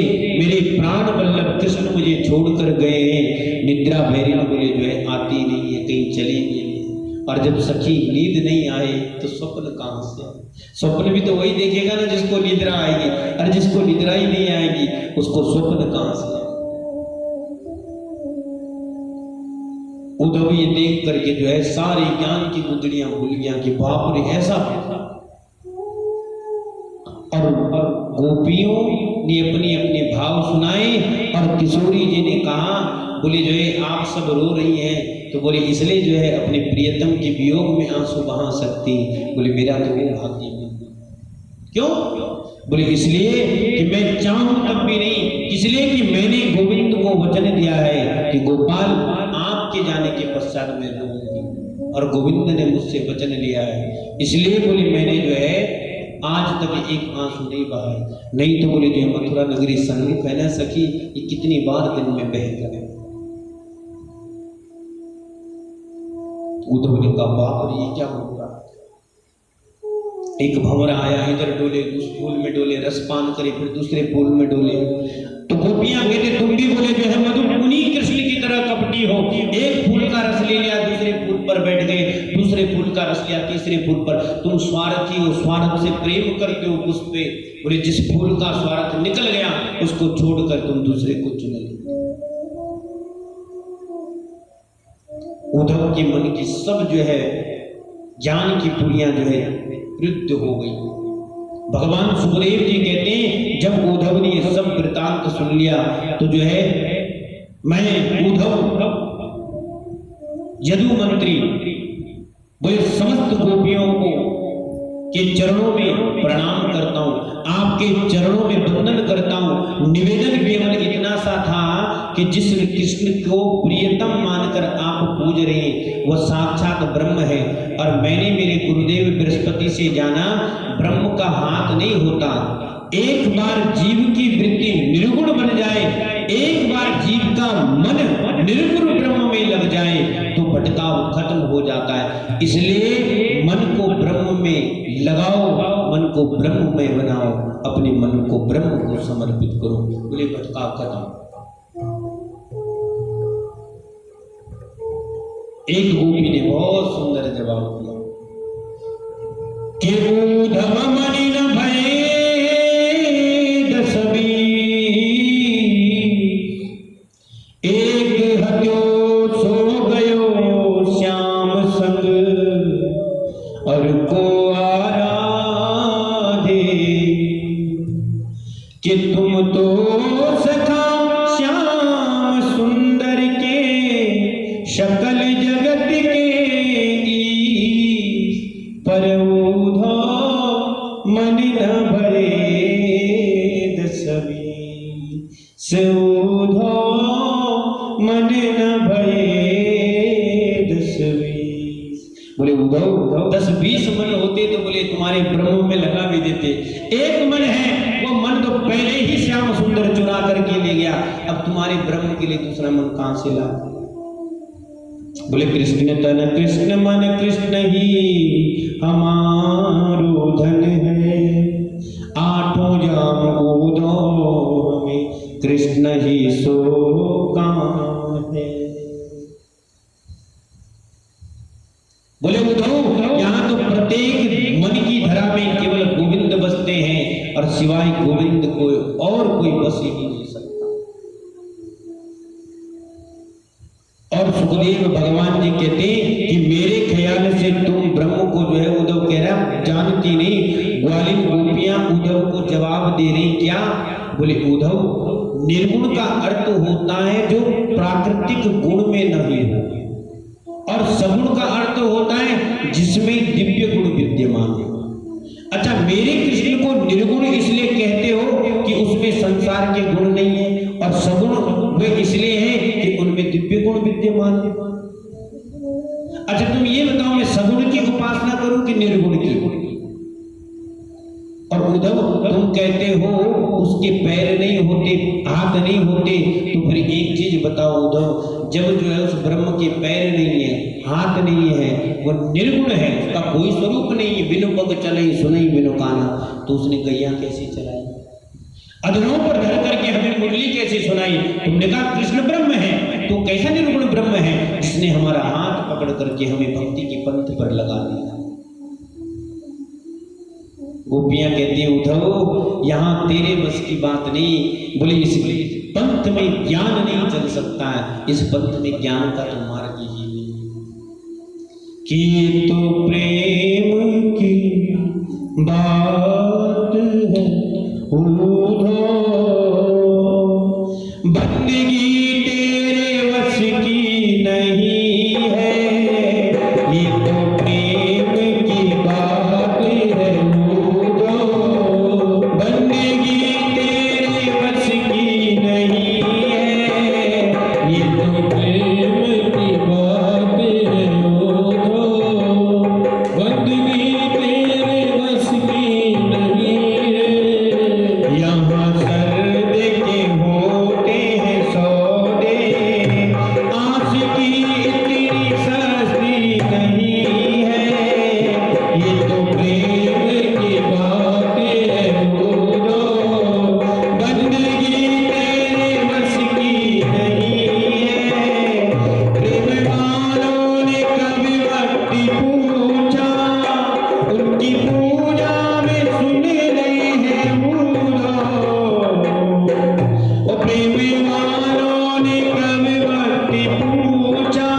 मेरे प्राण वल्लभ कृष्ण मुझे छोड़कर गए हैं, निद्रा भैरवी बोले जो है आती नहीं है, कहीं चली गई है। और जब सखी नींद नहीं आए तो स्वप्न कहां से, स्वप्न भी तो वही देखेगा ना जिसको निद्रा आएगी, और जिसको निद्रा ही नहीं आएगी उसको स्वप्न कहां से। उद्धव ये देख करके जो है सारे ज्ञान की गुदड़ियां भूल गया कि बाप रे ऐसा। और गोपियों ने अपने अपने भाव सुनाए और किशोरी जी ने कहा बोले जो है आप सब रो रही हैं तो बोले इसलिए जो है अपने प्रियतम के वियोग में आंसू बहा सकती, बोले मेरा तो वो भाग्य नहीं। क्यों? बोले इसलिए कि मैं चाहूं तब भी नहीं, इसलिए कि मैंने गोविंद को वचन दिया है कि गोपाल आपके जाने के पश्चात मैं रहूंगी, और गोविंद ने मुझसे वचन लिया है, इसलिए बोले मैंने जो है आज तक एक आंसू नहीं बहाए। नहीं तो बोले जो मथुरा नगरी सन्मुख है ना सखी, ये कितनी बार दिन में बह गए। उद्धव ने कहा बाप ये क्या होगा। एक भंवरा आया, इधर डोले, उस फूल में डोले, रसपान करे, फिर दूसरे फूल में डोले। तो गोपियां कहते तुम भी बोले जो है मधु मुनि कृष्ण की तरह कपटी हो, एक फूल का रस ले लिया दूसरे फूल पर बैठ गए, दूसरे फूल का रस लिया तीसरे फूल पर, तुम स्वार्थी हो, स्वार्थ से प्रेम करते हो पुष्प पे। बोले जिस फूल का स्वार्थ निकल गया उसको छोड़कर तुम दूसरे को चुन लो। उद्धव के मन की सब जो है ज्ञान की पुड़ियां जो है रुद्ध हो गई। भगवान सुखदेव जी कहते हैं जब उद्धव ने ये सब वृतांत सुन लिया तो जो है मैं उद्धव यदु मंत्री बोले समस्त गोपियों को के चरणों में प्रणाम करता हूँ, आपके चरणों में वंदन करता हूँ। निवेदन केवल इतना सा था कि जिस कृष्ण को प्रियतम मानकर आप पूज रहे हैं वह साक्षात ब्रह्म है। और मैंने मेरे गुरुदेव बृहस्पति से जाना ब्रह्म का हाथ नहीं होता। एक बार जीव की वृत्ति निर्गुण बन जाए, एक बार जीव का मन निर्गुण ब्रह्म में लग जाए तो भटकाव खत्म हो जाता है। इसलिए मन को ब्रह्म में लगाओ, मन को ब्रह्म में बनाओ, अपने मन को ब्रह्म को समर्पित करो, बोले भटकाव खत्म। एक गोपी ने बहुत सुंदर जवाब दिया कि ऊधम मणि न भये दसबी, एक हत्यो सो गयो श्याम संग, और को आराधे कि तुम तो सखा श्याम सुंदर के सकल जगत के ईश, पर ऊधो मन न भये दसबी, से ऊधो मन न भये दसबी। बोले उद्धव 10-20 मन होते तो बोले तुम्हारे ब्रह्म में लगा भी देते। एक मन है, वो मन तो पहले ही श्याम सुंदर चुरा करके ले गया, अब तुम्हारे ब्रह्म के लिए दूसरा मन कहां से ला? बोले कृष्ण तन कृष्ण मन कृष्ण ही हमारो धन है, आठों जाम ऊधो हमें कृष्ण ही सो काम है। बोले उद्धव यहाँ तो प्रत्येक मन की धरा में केवल गोविंद बसते हैं और सिवाय गोविंद को और कोई बस ही नहीं सकता। और सुखदेव भगवान जी कहते कि मेरे ख्याल से तुम ब्रह्म को जो है उद्धव कह रहा जानती नहीं, ग्वालिन गोपियां उद्धव को जवाब दे रही क्या? बोले उद्धव निर्गुण का अर्थ होता है जो प्राकृतिक गुण में नहीं हो, और सगुण का अर्थ होता है जिसमें दिव्य गुण विद्यमान है। अच्छा, मेरे कृष्ण को निर्गुण इसलिए कहते हो कि उसमें संसार के गुण नहीं है, और सगुण वे इसलिए है कि उनमें दिव्य गुण विद्यमान है। अच्छा तुम ये बताओ मैं सगुण की उपासना करूं कि निर्गुण की? और उद्धव तुम कहते हो उसके पैर नहीं होते, हाथ नहीं होते, तो फिर एक चीज बताओ उद्धव, जब जो है उस ब्रह्म के पैर नहीं है, हाथ नहीं है, वो निर्गुण है, उसका कोई स्वरूप नहीं है, बिनु पग चले सुनई बिनु काना, तो उसने गैया कैसे चलाई? अधरों पर धर करके हमें मुरली कैसे सुनाई? तुमने कहा कृष्ण ब्रह्म है, तो कैसा निर्गुण ब्रह्म है जिसने हमारा हाथ पकड़ करके हमें भक्ति के पंथ पर लगा दिया? गोपियां कहती है उद्धव यहाँ तेरे बस की बात नहीं। बोले इस पंथ में ज्ञान नहीं चल सकता है, इस पंथ में ज्ञान का तो मार्ग ही नहीं। कि तो प्रेम की बात है उद्धव, बंदगी तेरे वश की नहीं है, ये तो प्रेम की बात है उद्धव, बंदगी तेरे वश की नहीं है, ये तो प्रेम की बात है उद्धव, बंदगी तेरे वश की नहीं है। यहाँ सर्द के होते हैं सौदे, आशिकी इतनी सस्ती नहीं है, ये तो प्रेम की बात है उद्धव, बंदगी तेरे बस की नहीं है। प्रेम वालों ने कभी भक्ति पूछा, उनकी पूजा में सुन रहे हैं उद्धव, ओ प्रेम वालों ने कभी भक्ति पूछा,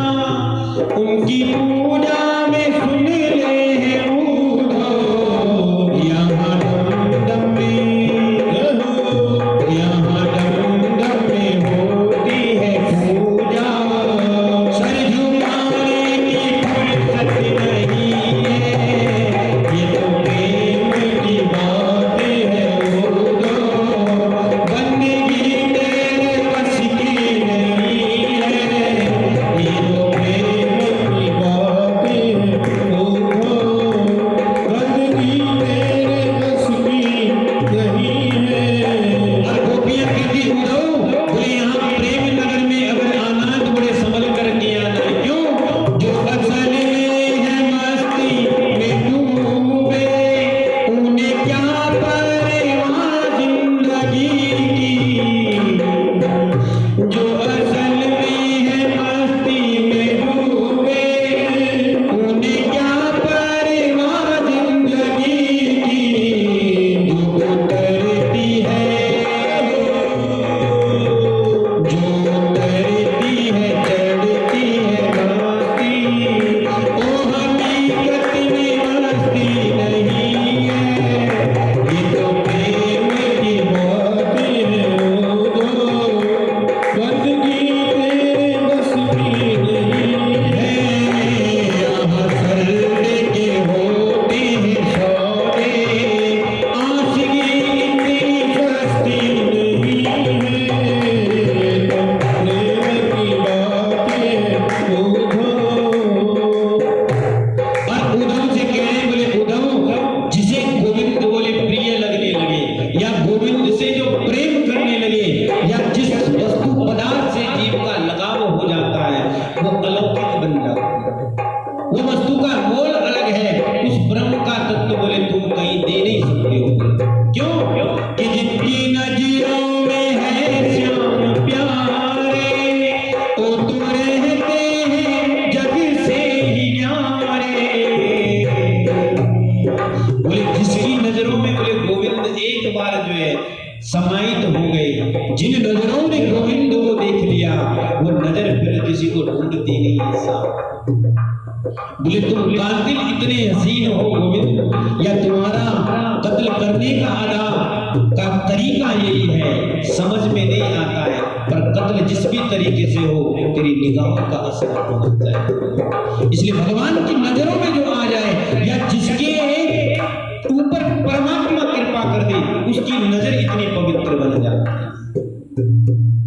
उनकी पूजा में सुन रहे हैं उद्धव। यहाँ दम में, यहाँ दम में होती है पूजा, सर झुकाने की फुर्सत नहीं है, ये तो बोले तुम कातिल इतने हसीन हो गोविंद, या तुम्हारा कत्ल करने का आदा का तरीका यही है, समझ में नहीं आता है, पर कत्ल जिस भी तरीके से हो तेरी निगाहों का असर होता है। इसलिए भगवान की नजरों में जो आ जाए या जिसके ऊपर परमात्मा कृपा कर दे, उसकी नजर इतनी पवित्र बन जाती है।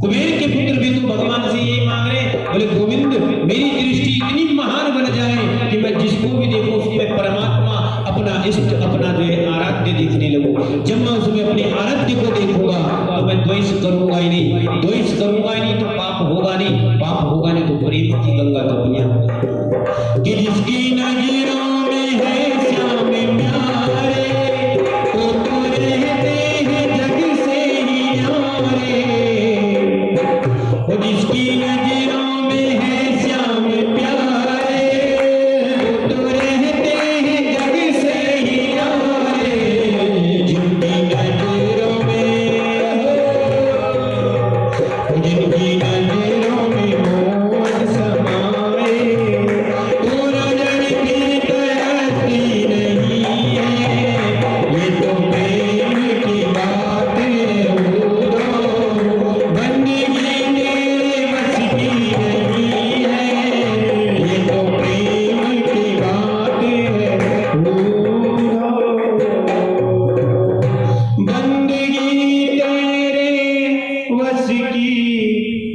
कुबेर के पुत्र भी तो भगवान से यही मांग रहे, बोले गोविंद मेरी दृष्टि इतनी महान बन जाए कि मैं जिसको भी देखूं उसमें परमात्मा अपना इष्ट, अपना जो है आराध्य दिखने लगूं। जब मैं उसमें अपने आराध्य को देखूंगा तो मैं द्वेष करूंगा ही नहीं, द्वेष करूंगा ही नहीं तो पाप होगा नहीं, पाप होगा नहीं तो प्रेम की गंगा तो दुनिया कि जिसकी नजरों में है श्याम प्यारे, वो तो रहते हैं जग से ही न्यारे। जिसकी नजरों में है श्याम प्यारे, वो तो रहते हैं जग से ही न्यारे। जिनकी नजरों में मोह समाए, वो नजर की तरसती नहीं है। ये तो प्रेम की बात है, बंदगी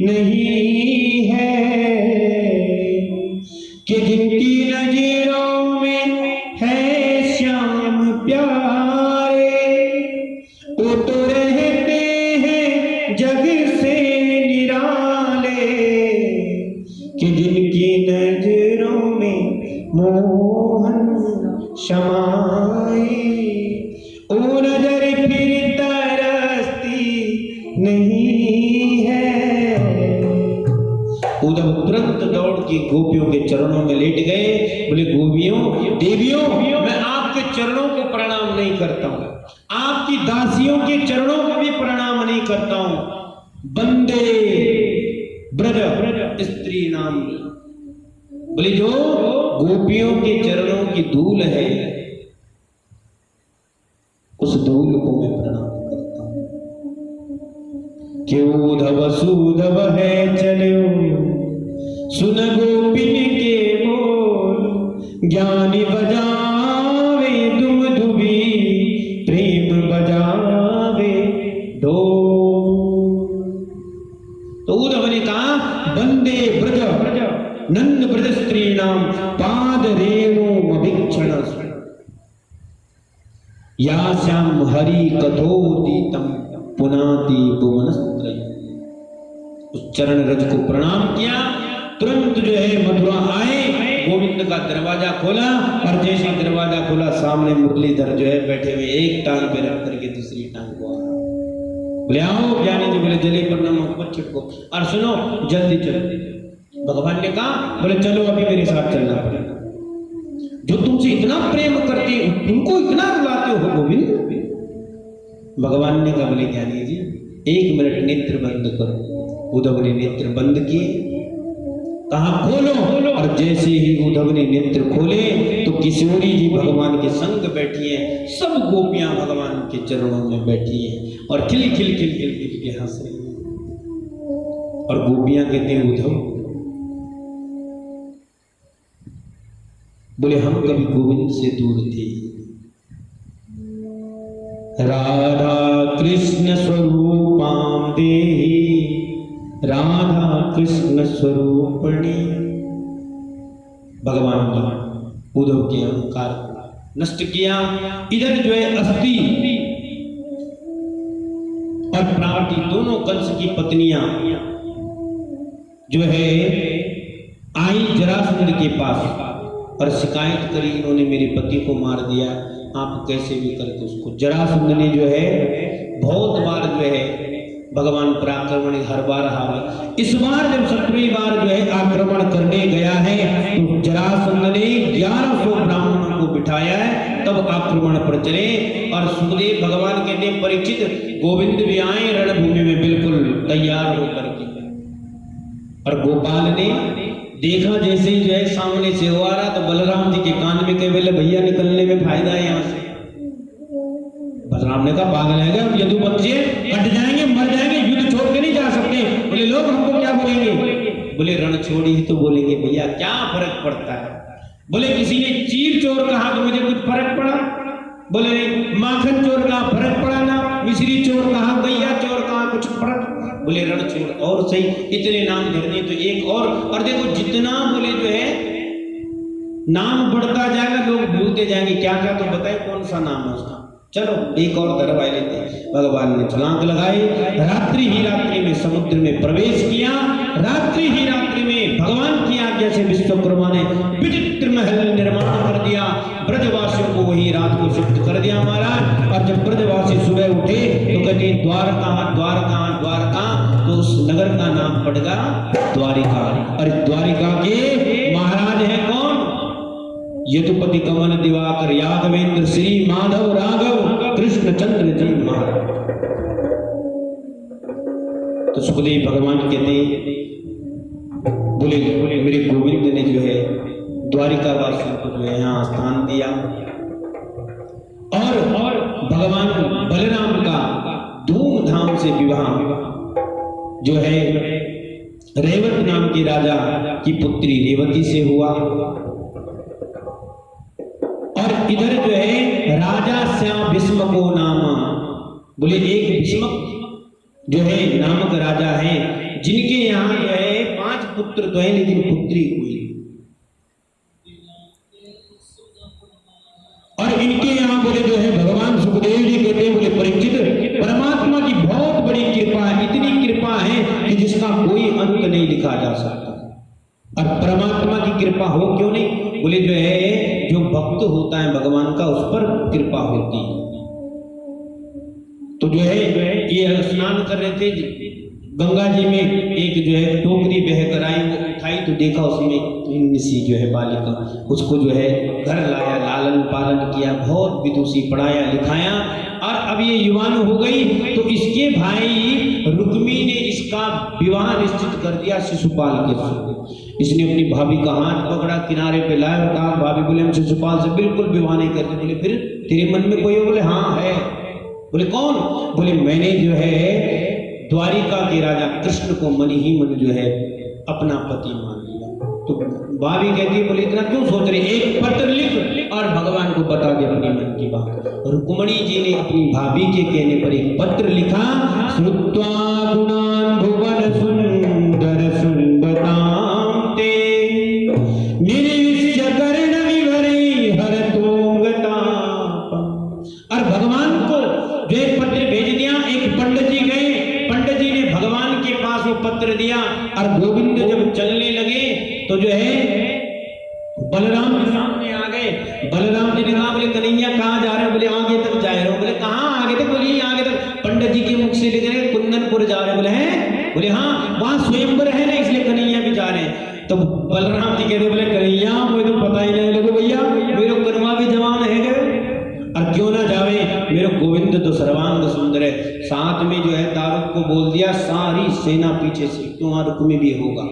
नहीं है कि जिनकी नजरों में है श्याम प्यारे, वो तो रहते हैं जग से निराले। कि जिनकी नजरों में मोहन समाए, वो नजर फिर तरसती नहीं है। उद्धव तुरंत दौड़ के गोपियों के चरणों में लेट गए, बोले गोपियों देवियों मैं आपके चरणों को प्रणाम नहीं करता हूं, आपकी दासियों के चरणों को भी प्रणाम नहीं करता हूं। बंदे ब्रज स्त्री नाम, बोले जो गोपियों के चरणों की धूल है उस धूल को मैं प्रणाम करता हूं। क्यों उद्धव सुधव है चलो सुन गोपिन के बोल, ज्ञानी बजावे दुम दुबी प्रेम बजावे ढोल। तो उद्धव ने कहा बंदे ब्रज नंद ब्रज स्त्री नाम पाद रेणु अभिक्षण या श्याम हरि कथोतीतम पुनाति भुवनस्त्रय। उस चरण रज को प्रणाम किया, तुरंत जो है मथुरा आए, गोविंद का दरवाजा खोला और जैसे दरवाजा खोला सामने मुरलीधर जो है बैठे हुए, एक टांग पे रख करके दूसरी टांग को बोले आओ ज्ञानी जी, बोले जले पर नमक मत छिड़को और सुनो जल्दी चलो। भगवान ने कहा बोले चलो अभी मेरे साथ चलना पड़ेगा, जो तुमसे इतना प्रेम करते उनको इतना रुलाते हो गोविंद। भगवान ने कहा बोले ज्ञानी जी 1 मिनट नेत्र बंद करो। उद्धव ने नेत्र बंद किए, कहा खोलो, और जैसे ही उद्धव ने नेत्र खोले तो किशोरी जी भगवान के संग बैठी हैं, सब गोपियां भगवान के चरणों में बैठी हैं और खिल खिल खिल खिल खिल के हंस रही हैं। और गोपियां कहते हैं उद्धव बोले हम कभी गोविंद से दूर थे, राधा कृष्ण स्वरूपाम देहि राधा कृष्ण स्वरूपणी। भगवान ने उद्धव के अहंकार को नष्ट किया। इधर जो है अस्थि और प्राप्ति दोनों कंस की पत्नियां जो है आई जरासंध के पास और शिकायत करी, इन्होंने मेरे पति को मार दिया, आप कैसे भी करके उसको। जरासंध ने जो है बहुत बार जो है भगवान पर आक्रमण हर बार हारा। इस बार जब 17वीं बार जो है आक्रमण करने गया है तो जरासंध ने 1100 ब्राह्मणों को बिठाया है, तब आक्रमण पर चले। और सुखदेव भगवान कहते परीक्षित गोविंद भी आए रणभूमि में बिल्कुल तैयार होकर के, और गोपाल ने देखा जैसे ही जो है सामने से वो आ रहा तो बलराम जी के कान में कहे बोले भैया निकलने में फायदा है यहाँ से। बलराम ने कहा पागल है क्या, यदुपति जी कट जाएंगे, मर जाएंगे, युद्ध छोड़ के नहीं जा सकते। बोले लोग हमको क्या बोलेंगे? बोले रण छोड़ी ही तो बोलेंगे भैया, क्या फर्क पड़ता है। बोले किसी ने चीर चोर कहा तो मुझे कुछ फर्क पड़ा? बोले माखन चोर कहा फर्क पड़ा ना, मिश्री चोर कहा, गैया चोर कहा, कुछ फर्क? बोले रण चोर और सही, इतने नाम धरने तो एक और देखो जितना बोले जो है नाम बढ़ता जाएगा लोग भूलते जाएंगे क्या क्या, तो बताए कौन सा नाम है उसका। चलो एक और दरवाजा लेते हैं। भगवान ने छलांग लगाई, रात्रि ही रात्रि में समुद्र में प्रवेश किया, रात्रि ही रात्रि में भगवान की आज्ञा से विश्वकर्मा ने विचित्र महल निर्माण कर दिया, ब्रजवासियों को वही रात को शिफ्ट कर दिया महाराज। और जब ब्रजवासी सुबह उठे तो कहते द्वारका द्वारका द्वारका, तो उस नगर का नाम पड़ेगा द्वारिका। और द्वारिका के महाराज है कौन? यदुपति कमल दिवाकर यादवेंद्र श्री माधव राघव कृष्णचंद्र जी महाराज। तो सुखदेव भगवान कहते बोले मेरे गोविंद ने जो है द्वारिका वासियों को जो है यहाँ स्थान दिया, और भगवान बलराम का धूमधाम से विवाह जो है रेवत नाम के राजा की पुत्री रेवती से हुआ। और इधर जो है राजा श्याम भीष्मको नाम, बोले एक भीष्मक जो है नामक राजा है, जिनके यहाँ जो है 5 पुत्र तो है लेकिन पुत्री कोई। और इनके यहाँ बोले जो है भगवान सुखदेव जी कहते हैं बोले परीक्षित परमात्मा की बहुत बड़ी कृपा है, इतनी कृपा है कि जिसका कोई अंत नहीं लिखा जा सकता। और परमात्मा की कृपा हो क्यों नहीं? बोले जो है जो भक्त होता है भगवान का उस पर कृपा होती है। तो जो है ये स्नान कर रहे थे गंगा जी में, एक जो है टोकरी बह कर आई, वो उठाई तो देखा उसमें सी जो है बालिका, उसको जो है घर लाया, लालन पालन किया, बहुत विदुषी पढ़ाया लिखाया। और अब ये युवान हो गई तो इसके भाई रुक्मी ने इसका विवाह निश्चित कर दिया शिशुपाल के साथ। इसने अपनी भाभी का हाथ पकड़ा, किनारे पे लाया, कहा भाभी बोले हम शिशुपाल से बिल्कुल विवाह नहीं करते। बोले फिर तेरे मन में कोई हो? बोले हाँ है। बोले कौन? बोले मैंने जो है द्वारिका के राजा कृष्ण को मन ही मन जो है अपना पति मान लिया। तो भाभी कहती है बोले इतना क्यों सोच रहे, एक पत्र लिख और भगवान को बता दे अपनी मन की बात। रुक्मणी जी ने अपनी भाभी के कहने पर एक पत्र लिखा, श्रुत्वा गुणान भुवन सुंदर सुंदताम ते निर्विष्य कर्ण विभरे हरतोंगतापम। और भगवान को जो एक पत्र भेज दिया। एक पंडित जी गए, पंडित जी ने भगवान के पास वो पत्र दिया। और गोविंद जब चलने लगे तो जो है बलराम के सामने आ गए। बलराम जी ने कहा बोले कन्हैया कहाँ जा रहे हो? बोले आगे तक जा रहे हो। बोले कहाँ आगे तक? बोले आगे तक। पंडित जी के मुख से लिख रहे कुंदनपुर जा रहे हो। बोले हैं? बोले हाँ वहां स्वयंवर है ना इसलिए कन्हैया भी जा रहे हैं। तो बलराम जी कहते बोले कन्हैया मुझे तो पता ही नहीं लगे भैया, मेरे कनुआ भी जवान है गए और क्यों ना जावे, मेरे गोविंद तो सर्वांग सुंदर है। साथ में जो है दारूक को बोल दिया सारी सेना पीछे से, क्यों वहां रुक में भी होगा।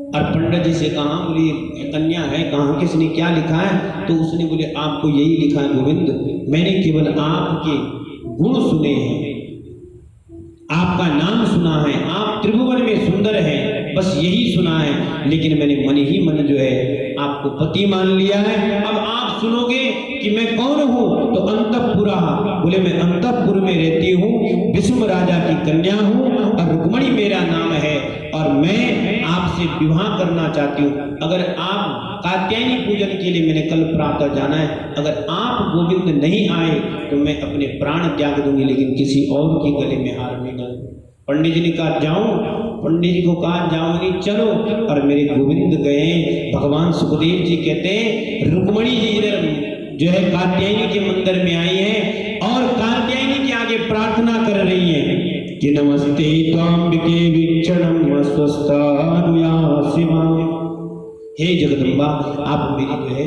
और पंडित जी से कहा बोले कन्या है कहाँ, किसने क्या लिखा है? तो उसने बोले आपको यही लिखा है गोविंद, मैंने केवल आपके गुण सुने हैं, आपका नाम सुना है, आप त्रिभुवन में सुंदर हैं, बस यही सुना है। लेकिन मैंने मन ही मन जो है आपको पति मान लिया है। अब आप सुनोगे कि मैं कौन हूँ तो अंतःपुरा, बोले मैं अंतःपुर में रहती हूँ, विष्णु राजा की कन्या हूँ और रुक्मणी मेरा नाम है और मैं आपसे विवाह करना चाहती हूँ। अगर आप कात्यायनी पूजन के लिए मैंने कल प्रातः जाना है, अगर आप गोविंद नहीं आए तो मैं अपने प्राण त्याग दूंगी, लेकिन किसी और के गले में हार नहीं डालूंगी। पंडित जी ने कहा जाऊं? पंडित जी को कहा जाओ नहीं, चलो। और मेरे गोविंद गए। भगवान सुखदेव जी कहते हैं रुक्मणी जी इधर जो है कात्यायनी के मंदिर में आई है और कात्यायनी के आगे प्रार्थना कर रही है कि नमस्ते त्वाम्बिके वीक्षणम स्वस्थानुयासि मां। हे जगदम्बा आप मेरी जो है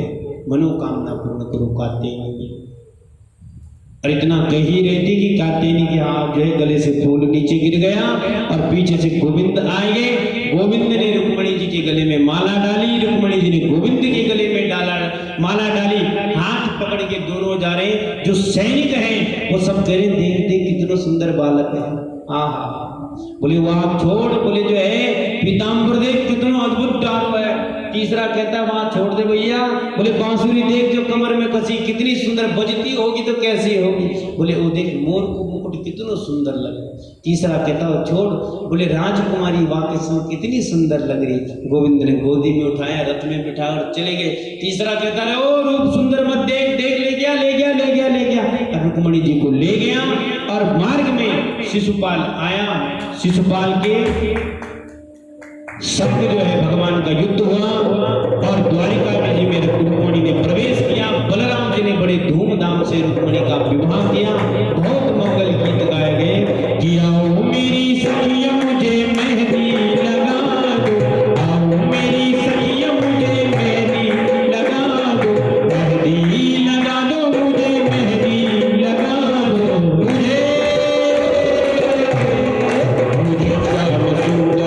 मनोकामना पूर्ण करो कात्यायनी की। और इतना कह ही रही थी कि कात्यायनी के हाथ जो है गले से फूल नीचे गिर गया और पीछे से गोविंद आए गए। गोविंद ने रुक्मणी रुक्मणी जी के गले में माला डाली, रुक्मणी जी ने गोविंद के गले में डाला माला डाली, हाथ पकड़ के दोनों जा रहे। जो सैनिक हैं वो सब कह रहे देख देख कितना सुंदर बालक है। आहा, बोले वहां छोड़, बोले जो है पीताम्बर देख कितना अद्भुत डाल है। तीसरा कहता है वहां छोड़ दे भैया, बोले बांसुरी देख जो कमर में कसी कितनी सुंदर बजती होगी तो कैसी होगी। बोले वो देख मोर को मुकुट कितना सुंदर लगे। तीसरा कहता है छोड़, बोले राजकुमारी वाकई से कितनी सुंदर लग रही। गोविंद ने गोदी में उठाया, रथ में बिठा और चले गए। तीसरा कहता है ओ रूप सुंदर मत देख, देख ले गया ले गया ले गया ले गया। और रुक्मणी जी को ले गया और मार्ग में शिशुपाल आया। शिशुपाल के संग जो है भगवान का युद्ध हुआ और द्वारिका में जी में रुक्मणी ने प्रवेश किया। बलराम जी ने बड़े धूमधाम से रुक्मणी का विवाह किया। बहुत मंगल गीत गाए गए कि आओ मेरी सखिया मुझे मेहंदी लगा दो, आओ मेरी सखिया मुझे मेहंदी लगा दो, मेहंदी लगा दो मुझे, मेहंदी लगा दो मुझे, मुझे श्याम सुंदर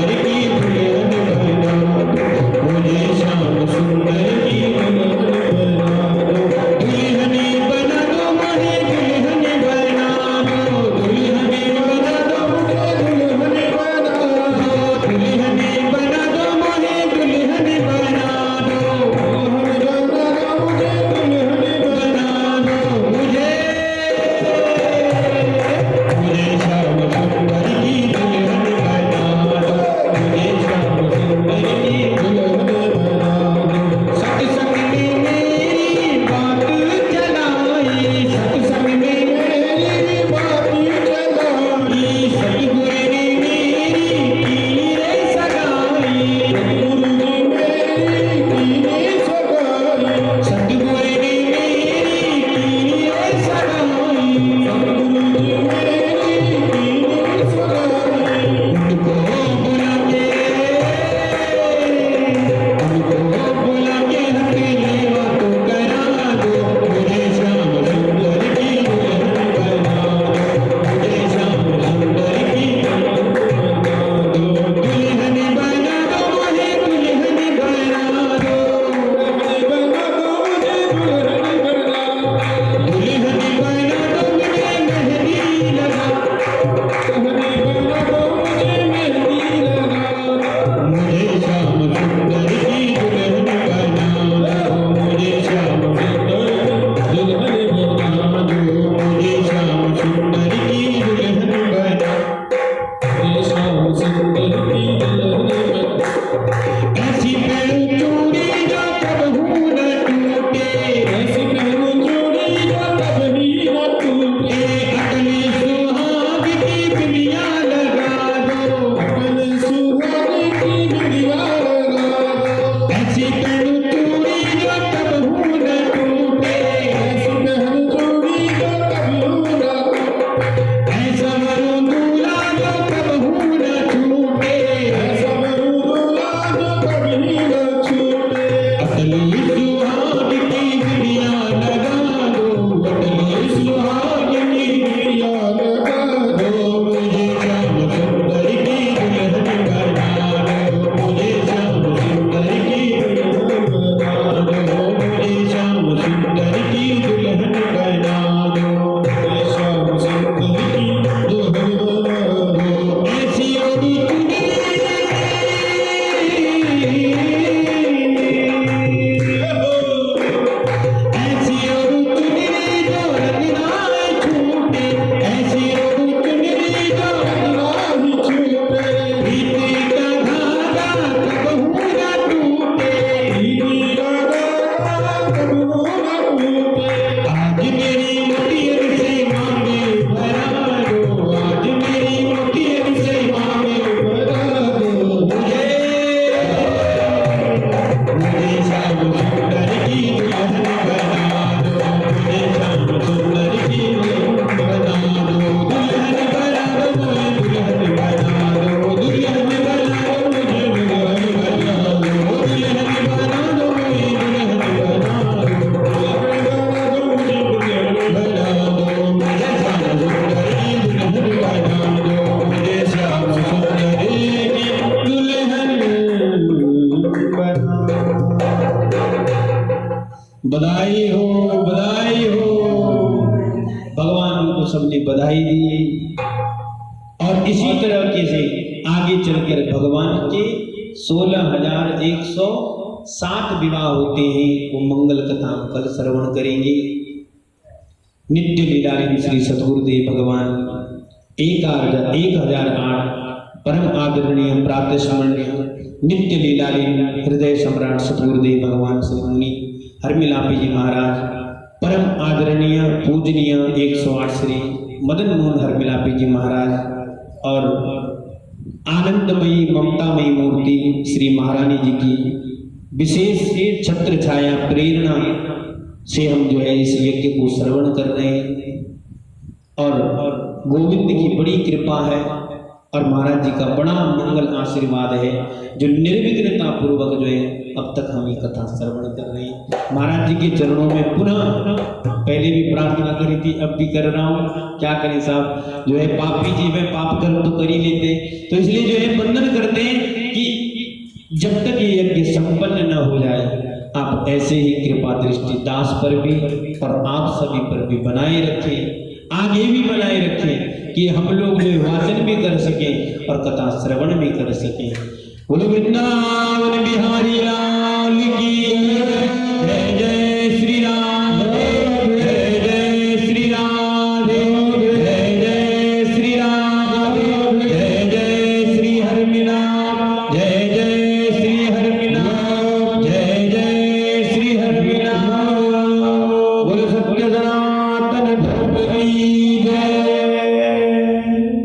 बधाई हो, बधाई हो। भगवान को सबने बधाई दी। और इसी तरह से आगे चलकर भगवान के 16,107 विवाह होते हैं। वो मंगल कथा कल श्रवण करेंगे। नित्य लीलालीन श्री सद्गुरुदेव भगवान 1008 परम आदरणीय प्रातः स्मरणीय नित्य लीलालीन हृदय सम्राट सद्गुरुदेव भगवान श्री मुनि हरमिलापी जी महाराज, परम आदरणीय पूजनीय 108 श्री मदन मोहन हरमिलापी जी महाराज और आनंदमयी ममतामयी मूर्ति श्री महारानी जी की विशेष छत्र छाया प्रेरणा से हम जो है इस यज्ञ को श्रवण कर रहे हैं। और गोविंद की बड़ी कृपा है और महाराज जी का बड़ा मंगल आशीर्वाद है जो निर्विघ्नता पूर्वक जो है अब तक हम ये कथा श्रवण कर रहे हैं। महाराज जी के चरणों में पुनः पहले भी प्रार्थना करी थी, अब भी कर रहा हूँ। क्या करें साहब, जो है पापी जी में पाप कर तो कर ही लेते, तो इसलिए जो है बंधन करते हैं कि जब तक ये यज्ञ संपन्न न हो जाए आप ऐसे ही कृपा दृष्टि दास पर भी और आप सभी पर भी बनाए रखें, आगे भी बनाए रखें कि हम लोग जो वाचन भी कर सकें और कथा श्रवण भी कर सकें। बोलो वृंदावन